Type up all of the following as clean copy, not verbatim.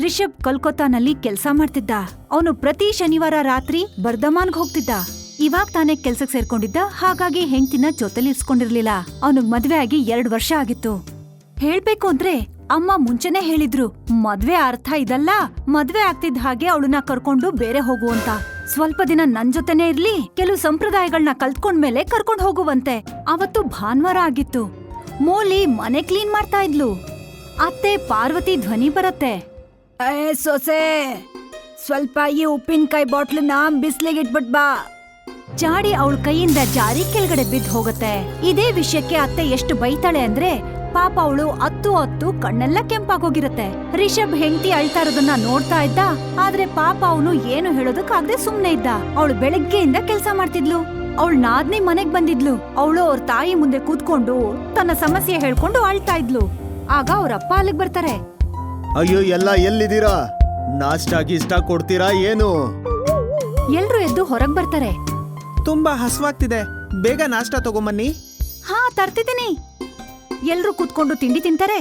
ರಿಷಬ್ ಕೋಲ್ಕತ್ತಾನಲ್ಲಿ ಕೆಲ್ಸ ಮಾಡ್ತಿದ್ದ. ಅವನು ಪ್ರತಿ ಶನಿವಾರ ರಾತ್ರಿ ಬರ್ಧಮಾನ್ಗ್ ಹೋಗ್ತಿದ್ದ. ಇವಾಗ ತಾನೇ ಕೆಲ್ಸಕ್ ಸೇರ್ಕೊಂಡಿದ್ದ, ಹಾಗಾಗಿ ಹೆಂಡ್ತಿನ ಜೊತೆಲಿ ಇರ್ಸ್ಕೊಂಡಿರ್ಲಿಲ್ಲ. ಅವನಿಗ್ ಮದ್ವೆ ಆಗಿ 2 ವರ್ಷ ಆಗಿತ್ತು. ಹೇಳ್ಬೇಕು ಅಂದ್ರೆ ಅಮ್ಮ ಮುಂಚೆನೆ ಹೇಳಿದ್ರು, ಮದ್ವೆ ಅರ್ಥ ಇದಲ್ಲ, ಮದ್ವೆ ಆಗ್ತಿದ್ದ ಹಾಗೆ ಅವಳನ್ನ ಕರ್ಕೊಂಡು ಬೇರೆ ಹೋಗು ಅಂತ. ಸ್ವಲ್ಪ ದಿನ ನನ್ ಜೊತೆನೆ ಇರ್ಲಿ, ಕೆಲವು ಸಂಪ್ರದಾಯಗಳನ್ನ ಕಲ್ತ್ಕೊಂಡ್ಮೇಲೆ ಕರ್ಕೊಂಡ್ ಹೋಗುವಂತೆ. ಅವತ್ತು ಭಾನುವಾರ ಆಗಿತ್ತು. ಮೋಲಿ ಮನೆ ಕ್ಲೀನ್ ಮಾಡ್ತಾ ಇದ್ಲು. ಅತ್ತೆ ಪಾರ್ವತಿ ಧ್ವನಿ ಬರತ್ತೆ, ಸೊಸೆ ಸ್ವಲ್ಪ ಈ ಉಪ್ಪಿನಕಾಯಿ ಬಾಟ್ಲನ್ನ ಬಿಸ್ಲಿಗಿಟ್ಬಿಟ್ ಬಾ. ಜಾಡಿ ಅವಳ ಕೈಯಿಂದ ಜಾರಿ ಕೆಳಗಡೆ ಬಿದ್ದು ಹೋಗತ್ತೆ. ಇದೇ ವಿಷಯಕ್ಕೆ ಅತ್ತೆ ಎಷ್ಟು ಬೈತಾಳೆ ಅಂದ್ರೆ ಪಾಪ ಅವಳು ಅತ್ತು ಕಣ್ಣೆಲ್ಲ ಕೆಂಪಾಗೋಗಿರತ್ತೆ. ರಿಷಬ್ ಹೆಂಡತಿ ಅಳ್ತಾ ಇರೋದನ್ನ ನೋಡ್ತಾ ಇದ್ದ, ಆದ್ರೆ ಪಾಪ ಅವನು ಏನು ಹೇಳೋದಕ್ಕಾಗದೆ ಸುಮ್ನೆ ಇದ್ದ. ಅವಳು ಬೆಳಗ್ಗೆಯಿಂದ ಕೆಲ್ಸ ಮಾಡ್ತಿದ್ಲು. ಅವಳು ನಾದ್ನಿ ಮನೆಗ್ ಬಂದಿದ್ಲು. ಅವಳು ಅವ್ರ ತಾಯಿ ಮುಂದೆ ಕೂತ್ಕೊಂಡು ತನ್ನ ಸಮಸ್ಯೆ ಹೇಳ್ಕೊಂಡು ಅಳ್ತಾ ಇದ್ಲು. ಆಗ ಅವ್ರಪ್ಪ ಅಲ್ಲಿಗ್ ಬರ್ತಾರೆ. ಅಯ್ಯೋ, ಎಲ್ಲ ಎಲ್ಲಿದ್ದೀರಾ? ನಾಷ್ಟಾ ಗೀಷ್ಟ ಕೊಡ್ತೀರಾ ಏನು? ಎಲ್ರು ಎದ್ದು ಹೊರಗ್ ಬರ್ತಾರೆ. ತುಂಬಾ ಹಸ್ವಾಗ್ತಿದೆ, ಬೇಗ ನಾಷ್ಟಾ ತಗೊಂಬನ್ನಿ. ಹಾ, ತರ್ತಿದ್ದೀನಿ. ಎಲ್ರು ಕೂತ್ಕೊಂಡು ತಿಂಡಿ ತಿಂತಾರೆ.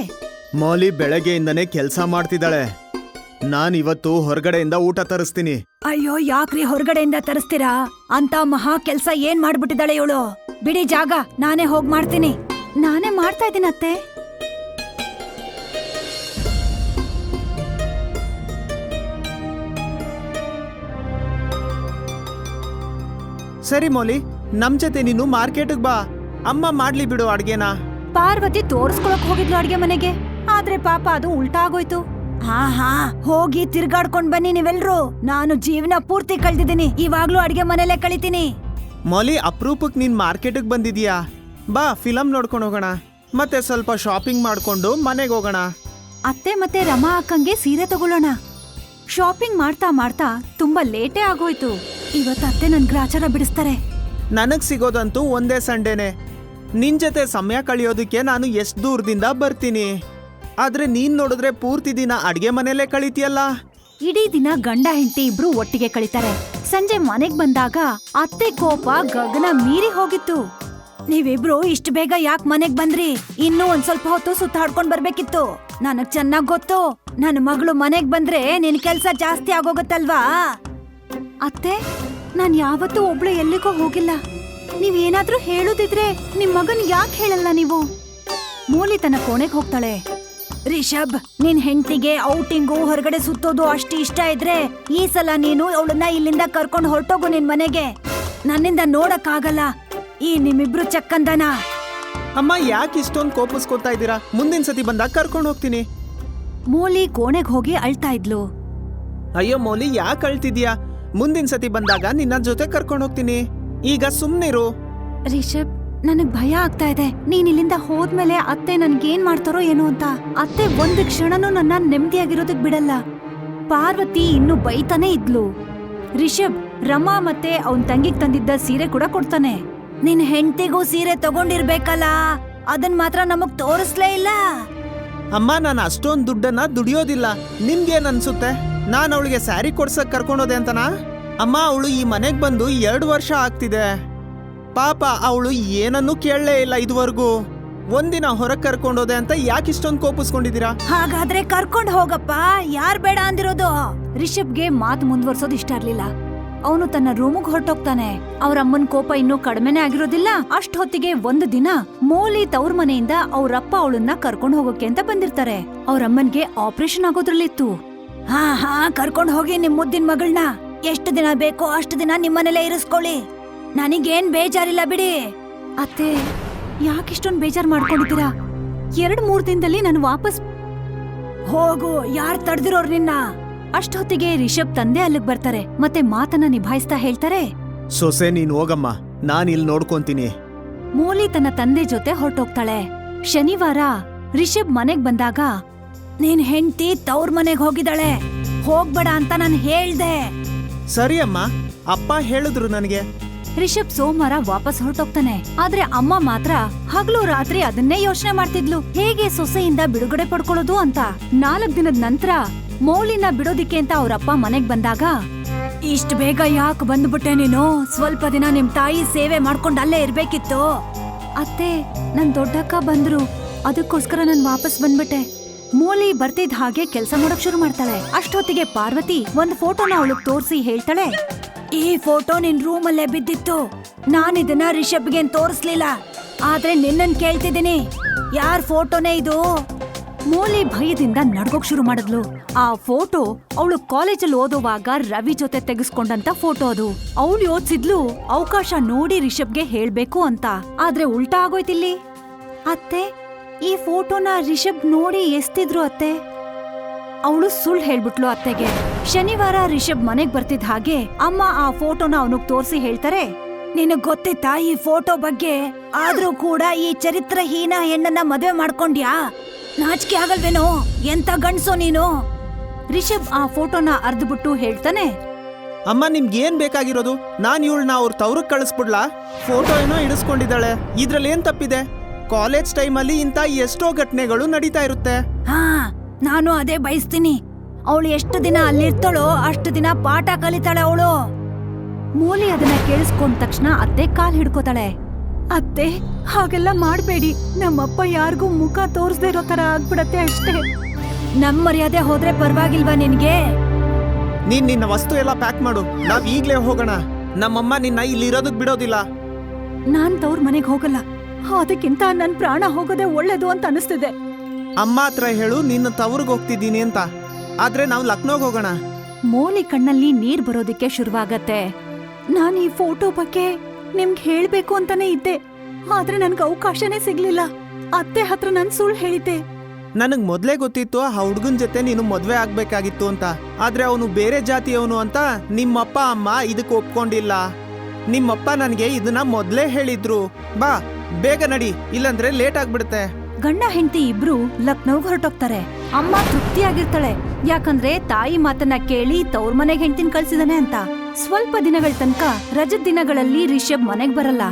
ಮೌಲಿ ಬೆಳಗ್ಗೆಯಿಂದನೇ ಕೆಲ್ಸ ಮಾಡ್ತಿದ್ದಾಳೆ. ನಾನಿವತ್ತು ಹೊರಗಡೆಯಿಂದ ಊಟ ತರಿಸ್ತೀನಿ. ಅಯ್ಯೋ, ಯಾಕ್ರಿ ಹೊರಗಡೆಯಿಂದ ತರಿಸ್ತೀರಾ? ಅಂತ ಮಹಾ ಕೆಲ್ಸ ಏನ್ ಮಾಡ್ಬಿಟ್ಟಿದ್ದಾಳೆ ಇವಳು. ಬಿಡಿ ಜಾಗ, ನಾನೇ ಹೋಗ್ ಮಾಡ್ತೀನಿ. ನಾನೇ ಮಾಡ್ತಾ ಇದ್ದೀನಿ ಅತ್ತೆ. ಸರಿ ಮೌಲಿ, ನಮ್ ಜೊತೆ ನೀನು ಮಾರ್ಕೆಟ್ಗ್ ಬಾ. ಅಮ್ಮ ಮಾಡ್ಲಿ ಬಿಡು ಅಡ್ಗೆನ. ಪಾರ್ವತಿ ತೋರಿಸ್ಕೊಳಕ್ ಹೋಗಿದ್ಲು ಅಡ್ಗೆ ಮನೆಗೆ, ಆದ್ರೆ ಪಾಪ ಅದು ಉಲ್ಟಾ ಆಗೋಯ್ತು. ಹಾ, ಹೋಗಿ ತಿರ್ಗಾಡ್ಕೊಂಡ್ ಬನ್ನಿ ನೀವೆಲ್ರು. ನಾನು ಜೀವನ ಪೂರ್ತಿ ಕಳ್ದಿದ್ದೀನಿ, ಇವಾಗ್ಲೂ ಅಡ್ಗೆ ಮನೆಯಲ್ಲೇ ಕಳಿತೀನಿ. ಮೌಲಿ, ಅಪ್ರೂಪಕ್ ನೀನ್ ಮಾರ್ಕೆಟ್ಗ್ ಬಂದಿದ್ಯಾ? ಬಾ, ಫಿಲಂ ನೋಡ್ಕೊಂಡು ಹೋಗೋಣ, ಮತ್ತೆ ಸ್ವಲ್ಪ ಶಾಪಿಂಗ್ ಮಾಡ್ಕೊಂಡು ಮನೆಗೆ ಹೋಗೋಣ. ಅತ್ತೆ ಮತ್ತೆ ರಮಾ ಅಕ್ಕಂಗೆ ಸೀರೆ ತಗೊಳ್ಳೋಣ. ಶಾಪಿಂಗ್ ಮಾಡ್ತಾ ಮಾಡ್ತಾ ತುಂಬಾ ಲೇಟೇ ಆಗೋಯ್ತು. ಇವತ್ತು ಅತ್ತೆ ನನ್ ಗ್ರಾಚಾರ ಬಿಡಿಸ್ತಾರೆ. ನನಗ್ ಸಿಗೋದಂತೂ ಒಂದೇ ಸಂಡೇನೆ. ನಿನ್ ಜೊತೆ ಸಮಯ ಕಳಿಯೋದಕ್ಕೆ ನಾನು ಎಷ್ಟ್ ದೂರದಿಂದ ಬರ್ತೀನಿ. ಆದ್ರೆ ನೀನ್ ನೋಡಿದ್ರೆ ಪೂರ್ತಿ ದಿನ ಅಡ್ಗೆ ಮನೆಯಲ್ಲೇ ಕಳೀತಿಯಲ್ಲ. ಇಡೀ ದಿನ ಗಂಡ ಹೆಂಡತಿ ಇಬ್ರು ಒಟ್ಟಿಗೆ ಕಳೀತಾರೆ. ಸಂಜೆ ಮನೆಗ್ ಬಂದಾಗ ಅತ್ತೆ ಕೋಪ ಗಗನ ಮೀರಿ ಹೋಗಿತ್ತು. ನೀವಿಬ್ರು ಇಷ್ಟು ಬೇಗ ಯಾಕೆ ಮನೆಗ್ ಬಂದ್ರಿ? ಇನ್ನೂ ಒಂದ್ ಸ್ವಲ್ಪ ಹೊತ್ತು ಸುತ್ತಾಡ್ಕೊಂಡ್ ಬರ್ಬೇಕಿತ್ತು. ನನಗ್ ಚೆನ್ನಾಗ್ ಗೊತ್ತು, ನನ್ನ ಮಗಳು ಮನೆಗ್ ಬಂದ್ರೆ ನಿನ್ ಕೆಲ್ಸ ಜಾಸ್ತಿ ಆಗೋಗತ್ತಲ್ವಾ? ಅತ್ತೆ, ನಾನ್ ಯಾವತ್ತೂ ಒಬ್ಳು ಎಲ್ಲಿಗೋ ಹೋಗಿಲ್ಲ. ನೀವೇನಾದ್ರೂ ಹೇಳುದಿದ್ರೆ ನಿಮ್ ಮಗನ್ ಯಾಕೆ ಹೇಳಲ್ಲ ನೀವು? ಮೂಲಿ ತನ್ನ ಕೋಣೆಗ್ ಹೋಗ್ತಾಳೆ. ರಿಷಬ್, ನಿನ್ ಹೆಂಡತಿಗೆ ಔಟಿಂಗು ಹೊರಗಡೆ ಸುತ್ತೋದು ಅಷ್ಟು ಇಷ್ಟ ಇದ್ರೆ ಈ ಸಲ ನೀನು ಅವಳನ್ನ ಇಲ್ಲಿಂದ ಕರ್ಕೊಂಡು ಹೊರಟೋಗು ನಿನ್ ಮನೆಗೆ. ನನ್ನಿಂದ ನೋಡಕ್ ಆಗಲ್ಲ ಈ ನಿಮ್ಮಿಬ್ರು ಚಕ್ಕಂದನ. ಅಮ್ಮ, ಯಾಕೆ ಇಷ್ಟೊಂದು ಕೋಪಿಸ್ಕೊತಾ ಇದ್ದೀರಾ? ಮುಂದಿನ ಸತಿ ಬಂದಾಗ ಕರ್ಕೊಂಡು ಹೋಗ್ತೀನಿ. ಮೂಲಿ ಕೋಣೆಗ್ ಹೋಗಿ ಅಳ್ತಾ ಇದ್ಲು. ಅಯ್ಯೋ ಮೌಲಿ, ಯಾಕೆ ಅಳ್ತಿದ್ಯಾ? ಮುಂದಿನ ಸತಿ ಬಂದಾಗ ನಿನ್ನ ಜೊತೆ ಕರ್ಕೊಂಡು ಹೋಗ್ತೀನಿ. ಈಗ ಸುಮ್ನಿರು. ರಿಷಬ್, ನನಗ್ ಭಯ ಆಗ್ತಾ ಇದೆ. ನೀನ್ ಇಲ್ಲಿಂದ ಹೋದ್ಮೇಲೆ ಅತ್ತೆ ನನ್ಗೇನ್ ಮಾಡ್ತಾರೋ ಏನೋ ಅಂತ. ಅತ್ತೆ ಒಂದ್ ಕ್ಷಣನೂ ನನ್ನ ನೆಮ್ಮದಿಯಾಗಿರೋದಕ್ ಬಿಡಲ್ಲ. ಪಾರ್ವತಿ ಇನ್ನು ಬೈತಾನೆ ಇದ್ಲು. ರಿಷಬ್ ರಮಾ ಮತ್ತೆ ಅವನ್ ತಂಗಿಗ್ ತಂದಿದ್ದ ಸೀರೆ ಕೂಡ ಕೊಡ್ತಾನೆ. ನಿನ್ ಹೆಂಡತಿಗೂ ಸೀರೆ ತಗೊಂಡಿರ್ಬೇಕಲ್ಲ, ಅದನ್ ಮಾತ್ರ ನಮಗ್ ತೋರಿಸ್ಲೇ ಇಲ್ಲ. ಅಮ್ಮ, ನಾನು ಅಷ್ಟೊಂದು ದುಡ್ಡನ್ನ ದುಡಿಯೋದಿಲ್ಲ. ನಿಮ್ಗೇನ್ ಅನ್ಸುತ್ತೆ? ನಾನು ಅವಳಿಗೆ ಸ್ಯಾರಿ ಕೊಡ್ಸಕ್ ಕರ್ಕೊಂಡೋದೆ ಅಂತನಾ? ಅಮ್ಮ, ಅವಳು ಈ ಮನೆಗ್ ಬಂದು 2 ವರ್ಷ ಆಗ್ತಿದೆ. ಪಾಪ ಅವಳು ಏನನ್ನೂ ಕೇಳಲೇ ಇಲ್ಲ ಇದುವರೆಗೂ. ಒಂದಿನ ಹೊರಗ್ ಕರ್ಕೊಂಡೋದೆ ಅಂತ ಯಾಕೆ ಇಷ್ಟೊಂದು ಕೋಪಿಸ್ಕೊಂಡಿದ್ದೀರಾ? ಹಾಗಾದ್ರೆ ಕರ್ಕೊಂಡ್ ಹೋಗಪ್ಪ, ಯಾರ್ ಬೇಡ ಅಂದಿರೋದು? ರಿಷಬ್ಗೆ ಮಾತು ಮುಂದುವರ್ಸೋದು ಇಷ್ಟ ಇರ್ಲಿಲ್ಲ. ಅವನು ತನ್ನ ರೂಮಿಗೆ ಹೊರಟೋಗ್ತಾನೆ. ಅವ್ರ ಅಮ್ಮನ್ ಕೋಪ ಇನ್ನೂ ಕಡಿಮೆನೆ ಆಗಿರೋದಿಲ್ಲ. ಅಷ್ಟ್ ಹೊತ್ತಿಗೆ ಒಂದು ದಿನ ಮೋಲಿ ತವ್ರ ಮನೆಯಿಂದ ಅವ್ರಪ್ಪ ಅವಳನ್ನ ಕರ್ಕೊಂಡ್ ಹೋಗೋಕೆ ಅಂತ ಬಂದಿರ್ತಾರೆ. ಅವ್ರಮ್ಮನ್ಗೆ ಆಪರೇಷನ್ ಆಗೋದ್ರಲ್ಲಿತ್ತು. ಹಾ, ಕರ್ಕೊಂಡ್ ಹೋಗಿ ನಿಮ್ ಮುದ್ದಿನ ಮಗಳನ್ನ. ಎಷ್ಟು ದಿನ ಬೇಕೋ ಅಷ್ಟು ದಿನ ನಿಮ್ಮನೆಲ್ಲೇ ಇರಿಸ್ಕೊಳ್ಳಿ. ನನಗೇನ್ ಬೇಜಾರಿಲ್ಲ ಬಿಡಿ. ಅತ್ತೆ, ಯಾಕಿಷ್ಟೊಂದ್ ಬೇಜಾರ್ ಮಾಡ್ಕೊಂಡಿದ್ದೀರಾ? 2-3 ದಿನದಲ್ಲಿ ನಾನು ವಾಪಸ್ ಹೋಗು. ಯಾರ್ ತಡ್ದಿರೋರ್ ನಿನ್ನ? ಅಷ್ಟೊತ್ತಿಗೆ ರಿಷಬ್ ತಂದೆ ಅಲ್ಲಿಗ್ ಬರ್ತಾರೆ. ಮತ್ತೆ ಮಾತನ್ನ ನಿಭಾಯಿಸ್ತಾ ಹೇಳ್ತಾರೆ, ಸೊಸೆ, ನೀನ್ ಹೋಗಮ್ಮ, ನಾನ್ ಇಲ್ಲಿ ನೋಡ್ಕೊಂತೀನಿ. ಮೂಲಿ ತನ್ನ ತಂದೆ ಜೊತೆ ಹೊರಟೋಗ್ತಾಳೆ. ಶನಿವಾರ ರಿಷಬ್ ಮನೆಗ್ ಬಂದಾಗ, ನೀನ್ ಹೆಂಡ್ತಿ ತವ್ರ ಮನೆಗ್ ಹೋಗಿದ್ದಾಳೆ, ಹೋಗ್ಬೇಡ ಅಂತ ನಾನ್ ಹೇಳ್ದೆ. ಸರಿ ಅಮ್ಮ, ಅಪ್ಪ ಹೇಳಿದ್ರು ನನಗೆ. ರಿಷಬ್ ಸೋಮವಾರ ವಾಪಸ್ ಹೊರಟೋಗ್ತಾನೆ. ಆದ್ರೆ ಅಮ್ಮ ಮಾತ್ರ ಹಗಲು ರಾತ್ರಿ ಅದನ್ನೇ ಯೋಚನೆ ಮಾಡ್ತಿದ್ಲು, ಹೇಗೆ ಸೊಸೆಯಿಂದ ಬಿಡುಗಡೆ ಪಡ್ಕೊಳ್ಳೋದು ಅಂತ. 4 ದಿನದ ನಂತರ ಮೌಲಿನ ಬಿಡೋದಿಕ್ಕೆ ಅಂತ ಅವ್ರಪ್ಪ ಮನೆಗ್ ಬಂದಾಗ, ಇಷ್ಟ ಬೇಗ ಯಾಕೆ ಬಂದ್ಬಿಟ್ಟೆ ನೀನು? ಸ್ವಲ್ಪ ದಿನ ನಿಮ್ ತಾಯಿ ಸೇವೆ ಮಾಡ್ಕೊಂಡ್ ಅಲ್ಲೇ ಇರ್ಬೇಕಿತ್ತು. ಅತ್ತೆ, ನನ್ ದೊಡ್ಡಕ್ಕ ಬಂದ್ರು, ಅದಕ್ಕೋಸ್ಕರ ನಾನ್ ವಾಪಸ್ ಬಂದ್ಬಿಟ್ಟೆ. ಮೋಲಿ ಬರ್ತಿದ್ ಹಾಗೆ ಕೆಲ್ಸ ಮಾಡಕ್ ಶುರು ಮಾಡ್ತಾಳೆ. ಅಷ್ಟೊತ್ತಿಗೆ ಪಾರ್ವತಿ ಒಂದ್ ಫೋಟೋನ ಅವಳಗ್ ತೋರ್ಸಿ ಹೇಳ್ತಾಳೆ, ಈ ಫೋಟೋ ನಿನ್ ರೂಮ್ ಅಲ್ಲೇ ಬಿದ್ದಿತ್ತು. ನಾನಿದನ್ನ ರಿಷಬ್ಗೆ ತೋರಿಸ್ಲಿಲ್ಲ, ಆದ್ರೆ ನಿನ್ನನ್ ಕೇಳ್ತಿದ್ದೀನಿ, ಯಾರ್ ಫೋಟೋನೇ ಇದು? ಮೋಲಿ ಭಯದಿಂದ ನಡ್ಗೋಕ್ ಶುರು ಮಾಡಿದ್ಲು. ಆ ಫೋಟೋ ಅವಳು ಕಾಲೇಜಲ್ಲಿ ಓದುವಾಗ ರವಿ ಜೊತೆ ತೆಗೆಸ್ಕೊಂಡಂತ ಫೋಟೋ ಅದು. ಅವಳು ಯೋಚಿಸಿದ್ಲು ಅವಕಾಶ ನೋಡಿ ರಿಷಬ್ಗೆ ಹೇಳ್ಬೇಕು ಅಂತ. ಆದ್ರೆ ಉಲ್ಟಾ ಆಗೋಯ್ತಿಲ್ಲಿ. ಅತ್ತೆ, ಈ ಫೋಟೋನ ರಿಷಬ್ ನೋಡಿ ಎಸ್ತಿದ್ರು ಅತ್ತೆ. ಅವಳು ಸುಳ್ಳು ಹೇಳ್ಬಿಟ್ಲು ಅತ್ತೆಗೆ. ಶನಿವಾರ ರಿಷಬ್ ಮನೆಗ್ ಬರ್ತಿದ್ ಹಾಗೆ ಅಮ್ಮ ಆ ಫೋಟೋನ ಅವನಿಗ್ ತೋರ್ಸಿ ಹೇಳ್ತಾರೆ, ನಿನಗ್ ಗೊತ್ತಿತ್ತಾ ಈ ಫೋಟೋ ಬಗ್ಗೆ? ಆದ್ರೂ ಕೂಡ ಈ ಚರಿತ್ರಹೀನ ಹೆಣ್ಣನ್ನ ಮದ್ವೆ ಮಾಡ್ಕೊಂಡ್ಯಾ? ನಾಚಿಕೆ ಆಗಲ್ವೇನೋ? ಎಂತ ಗಂಡ್ಸೋ ನೀನು? ರಿಷಬ್ ಆ ಫೋಟೋನ ಅರ್ದ್ಬಿಟ್ಟು ಹೇಳ್ತಾನೆ, ಅಮ್ಮ ನಿಮ್ಗೆ ಏನ್ ಬೇಕಾಗಿರೋದು? ನಾನ್ ಇವಳನ್ನ ಅವ್ರ ತವ್ರಕ್ ಕಳಿಸ್ಬಿಡ್ಲಾ? ಫೋಟೋ ಏನೋ ಇಡಿಸ್ಕೊಂಡಿದ್ದಾಳೆ, ಇದ್ರಲ್ಲಿ ಏನ್ ತಪ್ಪಿದೆ? ಕಾಲೇಜ್ ಟೈಮಲ್ಲಿ ಇಂತ ಎಷ್ಟೋ ಘಟನೆಗಳು ನಡೀತಾ ಇರುತ್ತೆ. ಹಾ, ನಾನು ಅದೇ ಬಯಸ್ತೀನಿ. ಅವಳು ಎಷ್ಟು ದಿನ ಅಲ್ಲಿರ್ತಾಳೋ ಅಷ್ಟು ದಿನ ಪಾಠ ಕಲಿತಾಳೆ ಅವಳು. ಮೂಲಿ ಅದನ್ನ ಕೇಳಿಸ್ಕೊಂಡ ತಕ್ಷಣ ಅತ್ತೆ ಕಾಲ್ ಹಿಡ್ಕೋತಾಳೆ. ಅತ್ತೆ, ಹಾಗೆಲ್ಲ ಮಾಡ್ಬೇಡಿ. ನಮ್ಮಪ್ಪ ಯಾರಿಗೂ ಮುಖ ತೋರಿಸದೇ ಇರೋ ತರ ಆಗ್ಬಿಡತ್ತೆ ಅಷ್ಟೇ. ನಮ್ ಮರ್ಯಾದೆ ಹೋದ್ರೆ ಪರವಾಗಿಲ್ವಾ ನಿನ್ಗೆ? ನೀನ್ ನಿನ್ನ ವಸ್ತು ಎಲ್ಲ ಪ್ಯಾಕ್ ಮಾಡು, ನಾವ್ ಈಗ್ಲೇ ಹೋಗೋಣ. ನಮ್ಮಮ್ಮ ನಿನ್ನ ಇಲ್ಲಿ ಇರೋದಕ್ ಬಿಡೋದಿಲ್ಲ. ನಾನ್ ತವ್ರ ಮನೆಗ್ ಹೋಗಲ್ಲ. ಅದಕ್ಕಿಂತ ನನ್ ಪ್ರಾಣ ಹೋಗೋದೇ ಒಳ್ಳೇದು ಅಂತ ಅನಿಸ್ತಿದೆ. ಅಮ್ಮ ಹತ್ರ ಹೇಳು ನಿನ್ನ ತವ್ರಿಗೆ ಹೋಗ್ತಿದ್ದೀನಿ ಅಂತ. ಆದ್ರೆ ನಾವು ಲಕ್ನೋಗ್ ಹೋಗೋಣ. ಮೋಲಿ ಕಣ್ಣಲ್ಲಿ ನೀರ್ ಬರೋದಿಕ್ಕೆ ಶುರುವಾಗತ್ತೆ. ನಾನ್ ಈ ಫೋಟೋ ಬಗ್ಗೆ ನಿಮ್ಗೆ ಹೇಳ್ಬೇಕು ಅಂತಾನೆ ಇದ್ದೆ, ಆದ್ರೆ ನನ್ಗೆ ಅವಕಾಶನೇ ಸಿಗ್ಲಿಲ್ಲ. ಅತ್ತೆ ಹತ್ರ ನನ್ ಸುಳ್ಳು ಹೇಳಿದ್ದೆ. ನನಗ್ ಮೊದ್ಲೇ ಗೊತ್ತಿತ್ತು ಆ ಹುಡ್ಗನ್ ಜೊತೆ ನೀನು ಮದ್ವೆ ಆಗ್ಬೇಕಾಗಿತ್ತು ಅಂತ. ಆದ್ರೆ ಅವನು ಬೇರೆ ಜಾತಿಯವನು ಅಂತ ನಿಮ್ಮಪ್ಪ ಅಮ್ಮ ಇದಕ್ ಒಪ್ಕೊಂಡಿಲ್ಲ. ನಿಮ್ಮಪ್ಪ ನನ್ಗೆ ಇದನ್ನ ಮೊದ್ಲೇ ಹೇಳಿದ್ರು. ಬಾ ಬೇಗ ನಡಿ, ಇಲ್ಲಂದ್ರೆ ಲೇಟ್ ಆಗ್ಬಿಡುತ್ತೆ. ಗಂಡ ಹೆಂಡತಿ ಇಬ್ರು ಲಕ್ನೋಗ್ ಹೊರಟೋಗ್ತಾರೆ. ಅಮ್ಮ ತೃಪ್ತಿಯಾಗಿರ್ತಾಳೆ, ಯಾಕಂದ್ರೆ ತಾಯಿ ಮಾತನ್ನ ಕೇಳಿ ತವ್ರ ಮನೆಗ್ ಹೆಂಡತಿನ ಕಳ್ಸಿದಾನೆ ಅಂತ. ಸ್ವಲ್ಪ ದಿನಗಳ ತನಕ ರಜದ ದಿನಗಳಲ್ಲಿ ರಿಷಬ್ ಮನೆಗ್ ಬರಲ್ಲ.